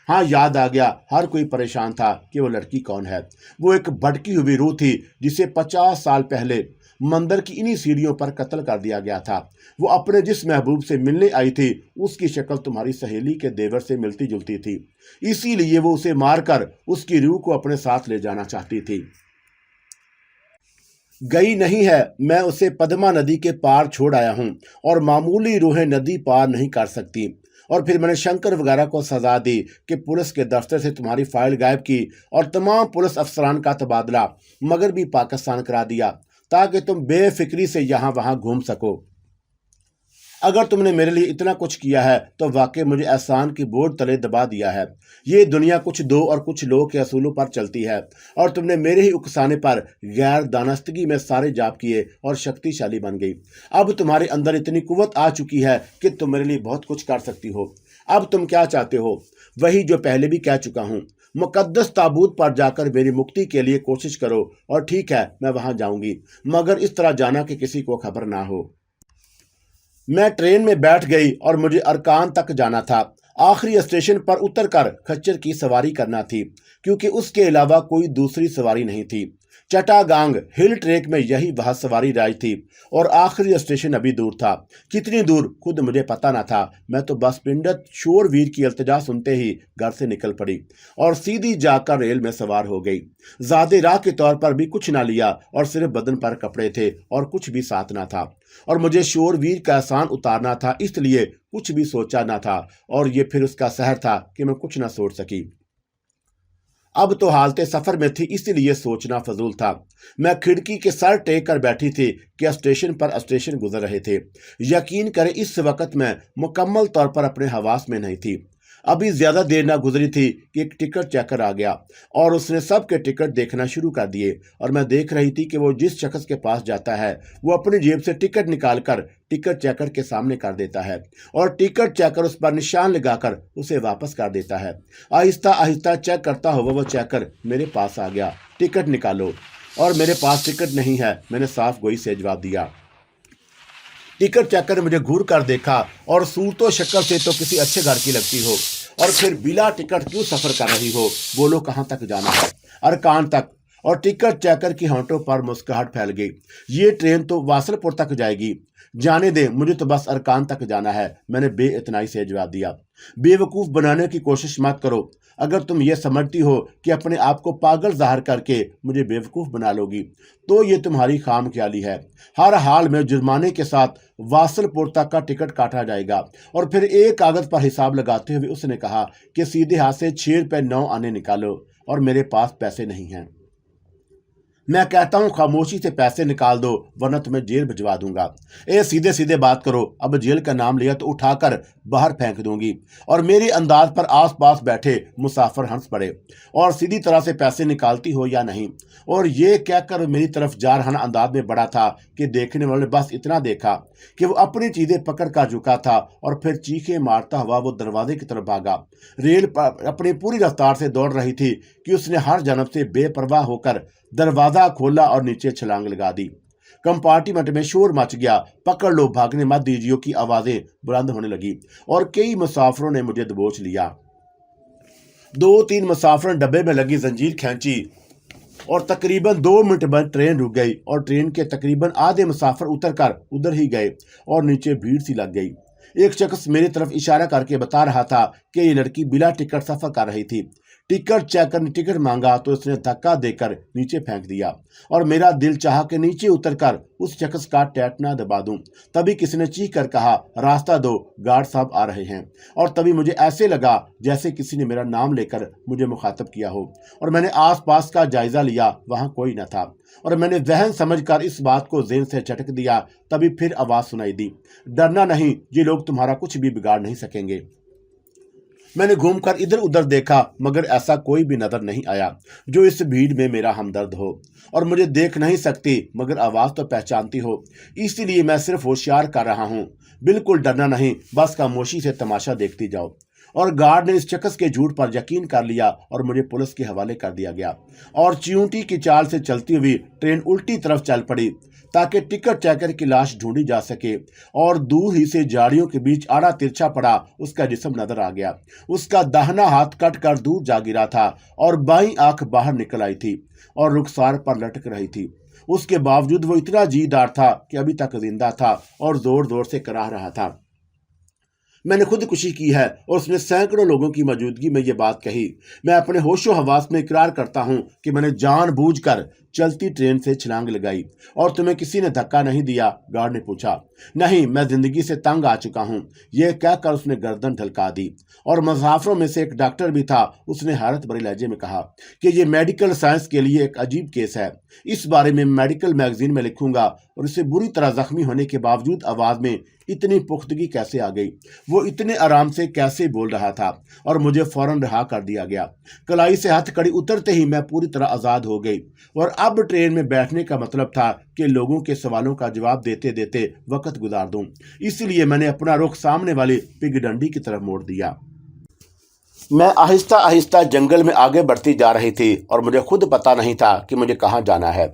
हाँ, याद आ गया। हर कोई परेशान था कि वो लड़की कौन है। वो एक भटकी हुई रूह थी जिसे 50 साल पहले मंदिर की इन्हीं सीढ़ियों पर कत्ल कर दिया गया था। वो अपने जिस महबूब से मिलने आई थी उसकी शक्ल तुम्हारी सहेली के देवर से मिलती जुलती थी, इसीलिए वो उसे मारकर उसकी रूह को अपने साथ ले जाना चाहती थी। गई नहीं है, मैं उसे पद्मा नदी के पार छोड़ आया हूँ और मामूली रूहें नदी पार नहीं कर सकती। और फिर मैंने शंकर वगैरह को सजा दी कि पुलिस के दफ्तर से तुम्हारी फाइल गायब की और तमाम पुलिस अफसरान का तबादला मगरबी पाकिस्तान करा दिया ताकि तुम बेफिक्री से यहाँ वहाँ घूम सको। अगर तुमने मेरे लिए इतना कुछ किया है तो वाकई मुझे एहसान की बोझ तले दबा दिया है। ये दुनिया कुछ दो और कुछ लो के असूलों पर चलती है और तुमने मेरे ही उकसाने पर गैर दानस्तगी में सारे जाप किए और शक्तिशाली बन गई। अब तुम्हारे अंदर इतनी कुव्वत आ चुकी है कि तुम मेरे लिए बहुत कुछ कर सकती हो। अब तुम क्या चाहते हो? वही जो पहले भी कह चुका हूँ। मुकद्दस ताबूत पर जाकर मेरी मुक्ति के लिए कोशिश करो और ठीक है, मैं वहां जाऊंगी, मगर इस तरह जाना कि किसी को खबर ना हो। मैं ट्रेन में बैठ गई और मुझे अरकान तक जाना था। आखिरी स्टेशन पर उतरकर खच्चर की सवारी करना थी, क्योंकि उसके अलावा कोई दूसरी सवारी नहीं थी। चटागांग हिल ट्रैक में यही वह सवारी राज थी और आखिरी स्टेशन अभी दूर था। कितनी दूर खुद मुझे पता न था। मैं तो बस पंडित शोरवीर की इल्तिजा सुनते ही घर से निकल पड़ी और सीधी जाकर रेल में सवार हो गई। ज़्यादा राह के तौर पर भी कुछ ना लिया और सिर्फ बदन पर कपड़े थे और कुछ भी साथ ना था। और मुझे शोरवीर का एहसान उतारना था, इसलिए कुछ भी सोचा ना था। और ये फिर उसका सहर था कि मैं कुछ ना सोच सकी। अब तो हालते सफर में थी, इसलिए सोचना फजूल था। मैं खिड़की के सर टेक कर बैठी थी कि स्टेशन पर स्टेशन गुजर रहे थे। यकीन करें, इस वक्त मैं मुकम्मल तौर पर अपने हवास में नहीं थी। अभी ज्यादा देर ना गुजरी थी कि एक टिकट चेकर आ गया और उसने सबके टिकट देखना शुरू कर दिए। और मैं देख रही थी कि वो जिस शख्स के पास जाता है वो अपनी जेब से टिकट निकालकर टिकट चेकर के सामने कर देता है और टिकट चेकर उस पर निशान लगाकर उसे वापस कर देता है। आहिस्ता आहिस्ता चेक करता हुआ वो चेकर मेरे पास आ गया। टिकट निकालो। और मेरे पास टिकट नहीं है, मैंने साफ गोई से जवाब दिया। टिकट चेकर ने मुझे घूर कर देखा और सूरतो शक्ल से तो किसी अच्छे घर की लगती हो, और फिर बिला टिकट क्यों सफर कर रही हो? बोलो कहाँ तक जाना है? अरकान तक। और टिकट चेकर की होंठों पर मुस्कुराहट फैल गई। ये ट्रेन तो वासलपुर तक जाएगी। जाने दे, मुझे तो बस अरकान तक जाना है, मैंने बेइतनाई से जवाब दिया। बेवकूफ़ बनाने की कोशिश मत करो। अगर तुम ये समझती हो कि अपने आप को पागल जाहिर करके मुझे बेवकूफ़ बना लोगी तो ये तुम्हारी खामख्याली है। हर हाल में जुर्माने के साथ वासलपुर तक का टिकट काटा जाएगा। और फिर एक कागज़ पर हिसाब लगाते हुए उसने कहा कि सीधे हाथ से 6 रुपये 9 आने निकालो, और मेरे पास पैसे नहीं हैं। मैं कहता हूं खामोशी से पैसे निकाल दो, वरना तुम्हें जेल भिजवा दूंगा। सीधे सीधे बात करो। अब जेल का नाम लिया तो उठाकर बाहर फेंक दूंगी। और मेरे अंदाज पर आसपास बैठे मुसाफिर हंस पड़े। और सीधी तरह से पैसे निकालती हो या नहीं? और ये कहकर मेरी तरफ जारहाना अंदाज में बढ़ा था कि देखने वाले बस इतना देखा कि वो अपनी चीजें पकड़ कर झुका था और फिर चीखें मारता हुआ वो दरवाजे की तरफ भागा। रेल पर अपनी पूरी रफ्तार से दौड़ रही थी कि उसने हर जानब से बेपरवाह होकर दरवाजा खोला और नीचे छलांग लगा दी। कंपार्टमेंट में शोर मच गया। पकड़ लो, भागने मत दीजिए की आवाजें बुलंद होने लगी और कई मुसाफिरों ने मुझे दबोच लिया। 2-3 मुसाफिरों ने डब्बे में लगी जंजीर खींची और तकरीबन 2 मिनट बाद ट्रेन रुक गई और ट्रेन के तकरीबन आधे मुसाफिर उतरकर उधर ही गए और नीचे भीड़ सी लग गई। एक शख्स मेरी तरफ इशारा करके बता रहा था कि ये लड़की बिना टिकट सफर कर रही थी। टिकट चेकर ने टिकट मांगा तो उसने धक्का देकर नीचे फेंक दिया और मेरा दिल चाहा कि नीचे उतरकर उस शख्स का टैटना दबा दूं। तभी किसी ने चीख कर कहा, रास्ता दो, गार्ड साहब आ रहे हैं। और तभी मुझे ऐसे लगा जैसे किसी ने मेरा नाम लेकर मुझे मुखातब किया हो और मैंने आसपास का जायजा लिया, वहां कोई न था और मैंने वहन समझकर इस बात को ज़हन से झटक दिया। तभी फिर आवाज़ सुनाई दी, डरना नहीं, ये लोग तुम्हारा कुछ भी बिगाड़ नहीं सकेंगे। मैंने घूमकर इधर उधर देखा मगर ऐसा कोई भी नजर नहीं आया जो इस भीड़ में मेरा हमदर्द हो और मुझे देख नहीं सकती मगर आवाज तो पहचानती हो, इसीलिए मैं सिर्फ होशियार कर रहा हूँ। बिल्कुल डरना नहीं, बस खामोशी से तमाशा देखती जाओ। और गार्ड ने इस शख्स के झूठ पर यकीन कर लिया और मुझे पुलिस के हवाले कर दिया गया और चींटी की चाल से चलती हुई ट्रेन उल्टी तरफ चल पड़ी ताकि टिकट चेकर की लाश ढूंढी जा सके। और दूर ही से झाड़ियों के बीच आड़ा तिरछा पड़ा उसका जिस्म नजर आ गया। उसका दाहिना हाथ कट कर दूर जा गिरा था और बाईं आंख बाहर निकल आई थी और रुखसार पर लटक रही थी। उसके बावजूद वो इतना जीदार था कि अभी तक जिंदा था और जोर जोर से कराह रहा था। मैंने खुदकुशी की है और उसने सैकड़ों लोगों की मौजूदगी में ये बात कही। मैं अपने होशो हवास में इकरार करता हूं कि मैंने जानबूझकर चलती ट्रेन से छलांग लगाई। और तुम्हें किसी ने धक्का नहीं दिया? गार्ड ने पूछा। नहीं, मैं जिंदगी से तंग आ चुका हूं। यह कहकर उसने गर्दन ढलका दी। और मुसाफिरों में से एक डॉक्टर भी था। उसने हैरत भरे लहजे में कहा कि यह मेडिकल साइंस के लिए एक अजीब केस है। इस बारे में मेडिकल मैगजीन में लिखूंगा। और इसे बुरी तरह जख्मी होने के बावजूद आवाज में इतनी पुख्तगी कैसे आ गई? वो इतने आराम से कैसे बोल रहा था? और मुझे फौरन रिहा कर दिया गया। कलाई से हथकड़ी उतरते ही मैं पूरी तरह आजाद हो गई और अब ट्रेन में बैठने का मतलब था कि लोगों के सवालों का जवाब देते देते वक्त गुजार दूं। इसलिए मैंने अपना रुख सामने वाली पिगडंडी की तरफ मोड़ दिया। मैं आहिस्ता आहिस्ता जंगल में आगे बढ़ती जा रही थी और मुझे खुद पता नहीं था कि मुझे कहाँ जाना है,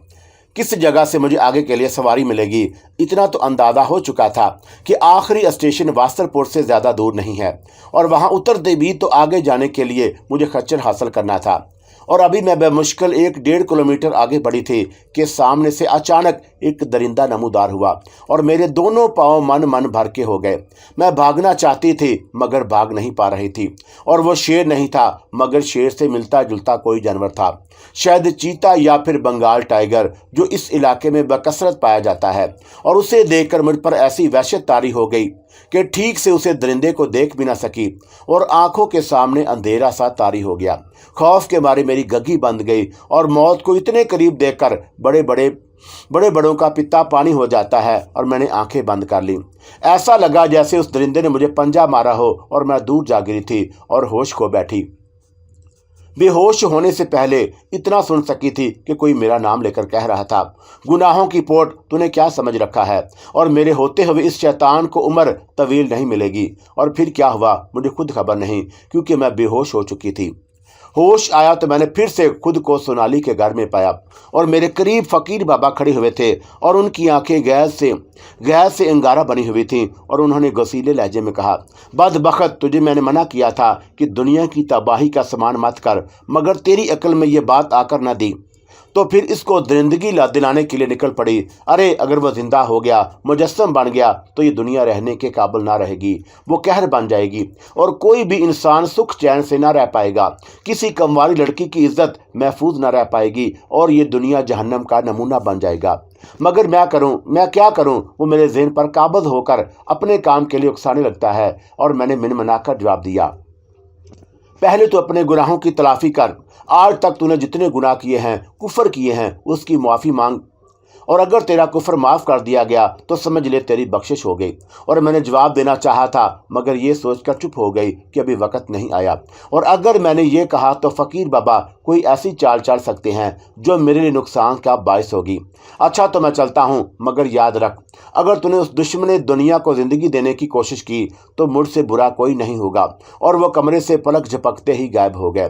किस जगह से मुझे आगे के लिए सवारी मिलेगी। इतना तो अंदाजा हो चुका था कि आखिरी स्टेशन वास्तरपुर से ज़्यादा दूर नहीं है और वहां उतरते भी तो आगे जाने के लिए मुझे खच्चर हासिल करना था। और अभी मैं बेमुश्किल 1-1.5 किलोमीटर आगे बढ़ी थी कि सामने से अचानक एक दरिंदा नमूदार हुआ और मेरे दोनों पांव मन भर के हो गए। मैं भागना चाहती थी मगर भाग नहीं पा रही थी। और वो शेर नहीं था मगर शेर से मिलता जुलता कोई जानवर था, शायद चीता या फिर बंगाल टाइगर, जो इस इलाके में बकसरत पाया जाता है। और उसे देखकर मुझ पर ऐसी वहशत तारी हो गई कि ठीक से उसे दरिंदे को देख भी ना सकी और आंखों के सामने अंधेरा सा तारी हो गया। खौफ के मारे मेरी गग्गी बंद गई और मौत को इतने करीब देखकर बड़े बड़ों का पित्ता पानी हो जाता है और मैंने आंखें बंद कर ली। ऐसा लगा जैसे उस दरिंदे ने मुझे पंजा मारा हो और मैं दूर जा गिरी थी और होश खो बैठी। बेहोश होने से पहले इतना सुन सकी थी कि कोई मेरा नाम लेकर कह रहा था, गुनाहों की पोट तूने क्या समझ रखा है और मेरे होते हुए इस शैतान को उम्र तवील नहीं मिलेगी। और फिर क्या हुआ मुझे खुद खबर नहीं, क्योंकि मैं बेहोश हो चुकी थी। होश आया तो मैंने फिर से खुद को सोनाली के घर में पाया और मेरे करीब फकीर बाबा खड़े हुए थे और उनकी आंखें गैस से अंगारा बनी हुई थीं और उन्होंने गसीले लहजे में कहा, बदबख्त, तुझे मैंने मना किया था कि दुनिया की तबाही का सामान मत कर, मगर तेरी अक्ल में ये बात आकर न दी तो फिर इसको जिंदगी दिलाने के लिए निकल पड़ी। अरे अगर वह जिंदा हो गया, मुजस्सम बन गया तो ये दुनिया रहने के काबिल ना रहेगी, वो कहर बन जाएगी और कोई भी इंसान सुख चैन से ना रह पाएगा। किसी कमवाली लड़की की इज्जत महफूज ना रह पाएगी और ये दुनिया जहन्नम का नमूना बन जाएगा। मगर मैं क्या करूं? वो मेरे ज़हन पर काबज होकर अपने काम के लिए उकसाने लगता है। और मैंने मिनमनाकर जवाब दिया, पहले तो अपने गुनाहों की तलाफी कर। आज तक तूने जितने गुनाह किए हैं, कुफर किए हैं, उसकी माफ़ी मांग और अगर तेरा कुफर माफ़ कर दिया गया तो समझ ले तेरी बख्शिश हो गई। और मैंने जवाब देना चाहा था मगर ये सोचकर चुप हो गई कि अभी वक्त नहीं आया। और अगर मैंने ये कहा तो फ़कीर बाबा कोई ऐसी चाल चल सकते हैं जो मेरे लिए नुकसान का बायस होगी। अच्छा तो मैं चलता हूँ, मगर याद रख, अगर तूने उस दुश्मन दुनिया को ज़िंदगी देने की कोशिश की तो मुझसे बुरा कोई नहीं होगा। और वह कमरे से पलक झपकते ही गायब हो गए।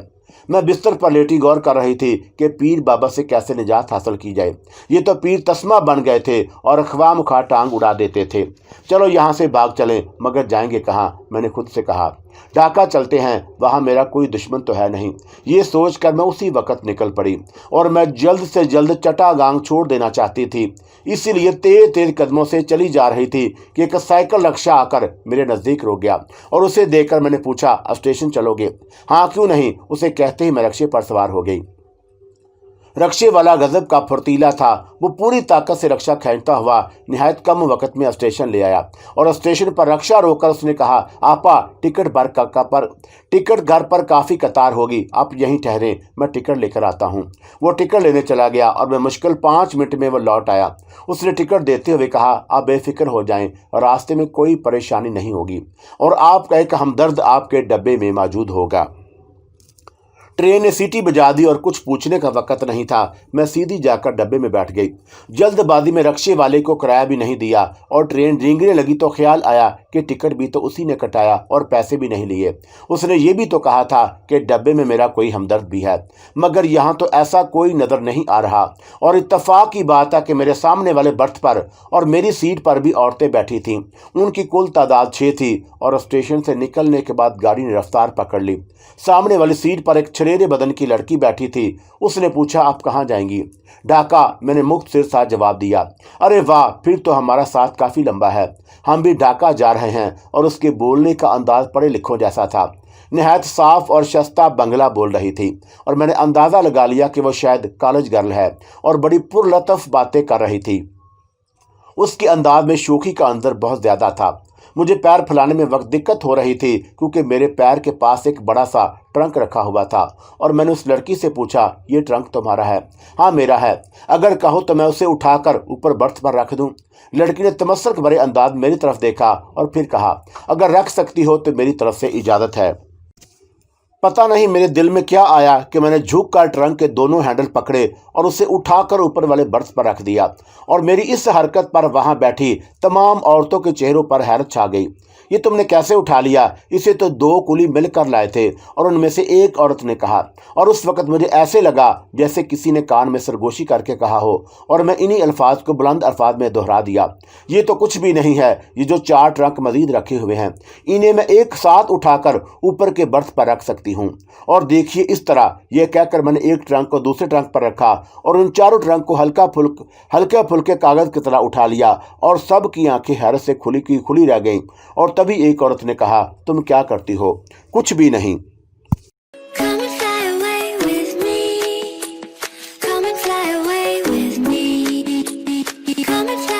मैं बिस्तर पर लेटी गौर कर रही थी कि पीर बाबा से कैसे निजात हासिल की जाए। ये तो पीर तस्मा बन गए थे और ख्वामख्वाह टांग उड़ा देते थे। चलो यहाँ से भाग चलें, मगर जाएंगे कहाँ? मैंने खुद से कहा। ढाका चलते हैं, वहाँ मेरा कोई दुश्मन तो है नहीं। ये सोचकर मैं उसी वक्त निकल पड़ी और मैं जल्द से जल्द चटागांग छोड़ देना चाहती थी। इसीलिए तेज तेज कदमों से चली जा रही थी कि एक साइकिल रिक्शा आकर मेरे नज़दीक रुक गया और उसे देखकर मैंने पूछा, अब स्टेशन चलोगे? हाँ, क्यों नहीं, उसे कहते ही मैं रिक्शे पर सवार हो गई। रक्शे वाला गजब का फुर्तीला था। वो पूरी ताकत से रक्षा खींचता हुआ निहायत कम वक्त में स्टेशन ले आया और स्टेशन पर रक्षा रोककर उसने कहा, आपा टिकट घर पर काफ़ी कतार होगी, आप यहीं ठहरें, मैं टिकट लेकर आता हूँ। वो टिकट लेने चला गया और मैं मुश्किल 5 मिनट में वो लौट आया। उसने टिकट देते हुए कहा, आप बेफिक्र हो जाएं, रास्ते में कोई परेशानी नहीं होगी और आपका एक हमदर्द आपके डब्बे में मौजूद होगा। ट्रेन ने सीटी बजा दी और कुछ पूछने का वक्त नहीं था। मैं सीधी जाकर डब्बे में बैठ गई। जल्दबाजी में रक्शे वाले को किराया भी नहीं दिया और ट्रेन रेंगने लगी तो ख्याल आया कि टिकट भी तो उसी ने कटाया और पैसे भी नहीं लिए। उसने ये भी तो कहा था कि डब्बे में मेरा कोई हमदर्द भी है, मगर यहाँ तो ऐसा कोई नज़र नहीं आ रहा। और इत्तफाक की बात है कि मेरे सामने वाले बर्थ पर और मेरी सीट पर भी औरतें बैठी थीं। उनकी कुल तादाद 6 थी और स्टेशन से निकलने के बाद गाड़ी ने रफ्तार पकड़ ली। सामने वाली सीट पर एक छरेरे बदन की लड़की बैठी थी। उसने पूछा, आप कहाँ जाएंगी? ढाका, मैंने मुक्त सिर साथ जवाब दिया। अरे वाह, फिर तो हमारा साथ काफ़ी लंबा है। हम भी ढाका जा रहे हैं। और उसके बोलने का अंदाज पढ़े लिखों जैसा था। नहायत साफ और शस्ता बंगला बोल रही थी और मैंने अंदाज़ा लगा लिया कि वो शायद कॉलेज गर्ल है और बड़ी पुरलतफ बातें कर रही थी। उसके अंदाज में शोखी का अंदर बहुत ज़्यादा था। मुझे पैर फैलाने में वक्त दिक्कत हो रही थी क्योंकि मेरे पैर के पास एक बड़ा सा ट्रंक रखा हुआ था और मैंने उस लड़की से पूछा, ये ट्रंक तुम्हारा है? हाँ, मेरा है। अगर कहो तो मैं उसे उठाकर ऊपर बर्थ पर रख दूं। लड़की ने तमस्सक भरे अंदाज मेरी तरफ देखा और फिर कहा, अगर रख सकती हो तो मेरी तरफ से इजाज़त है। पता नहीं मेरे दिल में क्या आया कि मैंने झुक कर ट्रंक के दोनों हैंडल पकड़े और उसे उठाकर ऊपर वाले बर्थ पर रख दिया और मेरी इस हरकत पर वहां बैठी तमाम औरतों के चेहरों पर हैरत छा गई। ये तुमने कैसे उठा लिया? इसे तो 2 कुली मिलकर लाए थे। और उनमें से एक औरत ने कहा। और उस वक्त मुझे ऐसे लगा जैसे किसी ने कान में सरगोशी करके कहा हो और मैं इन्हीं अल्फाज को बुलंद अल्फाज में दोहरा दिया, ये तो कुछ भी नहीं है। ये जो 4 ट्रंक मजीद रखे हुए हैं, इन्हें मैं एक साथ उठाकर ऊपर के बर्थ पर रख सकती हूँ। और देखिए इस तरह, यह कहकर मैंने एक ट्रंक को दूसरे ट्रंक पर रखा और उन चारों ट्रंक को हल्के फुल्के कागज की तरह उठा लिया और सब की आंखें हैरत से खुली रह गईं। और तभी एक औरत ने कहा, तुम क्या करती हो? कुछ भी नहीं। Come and fly away with me. Come and fly away with me. Come and fly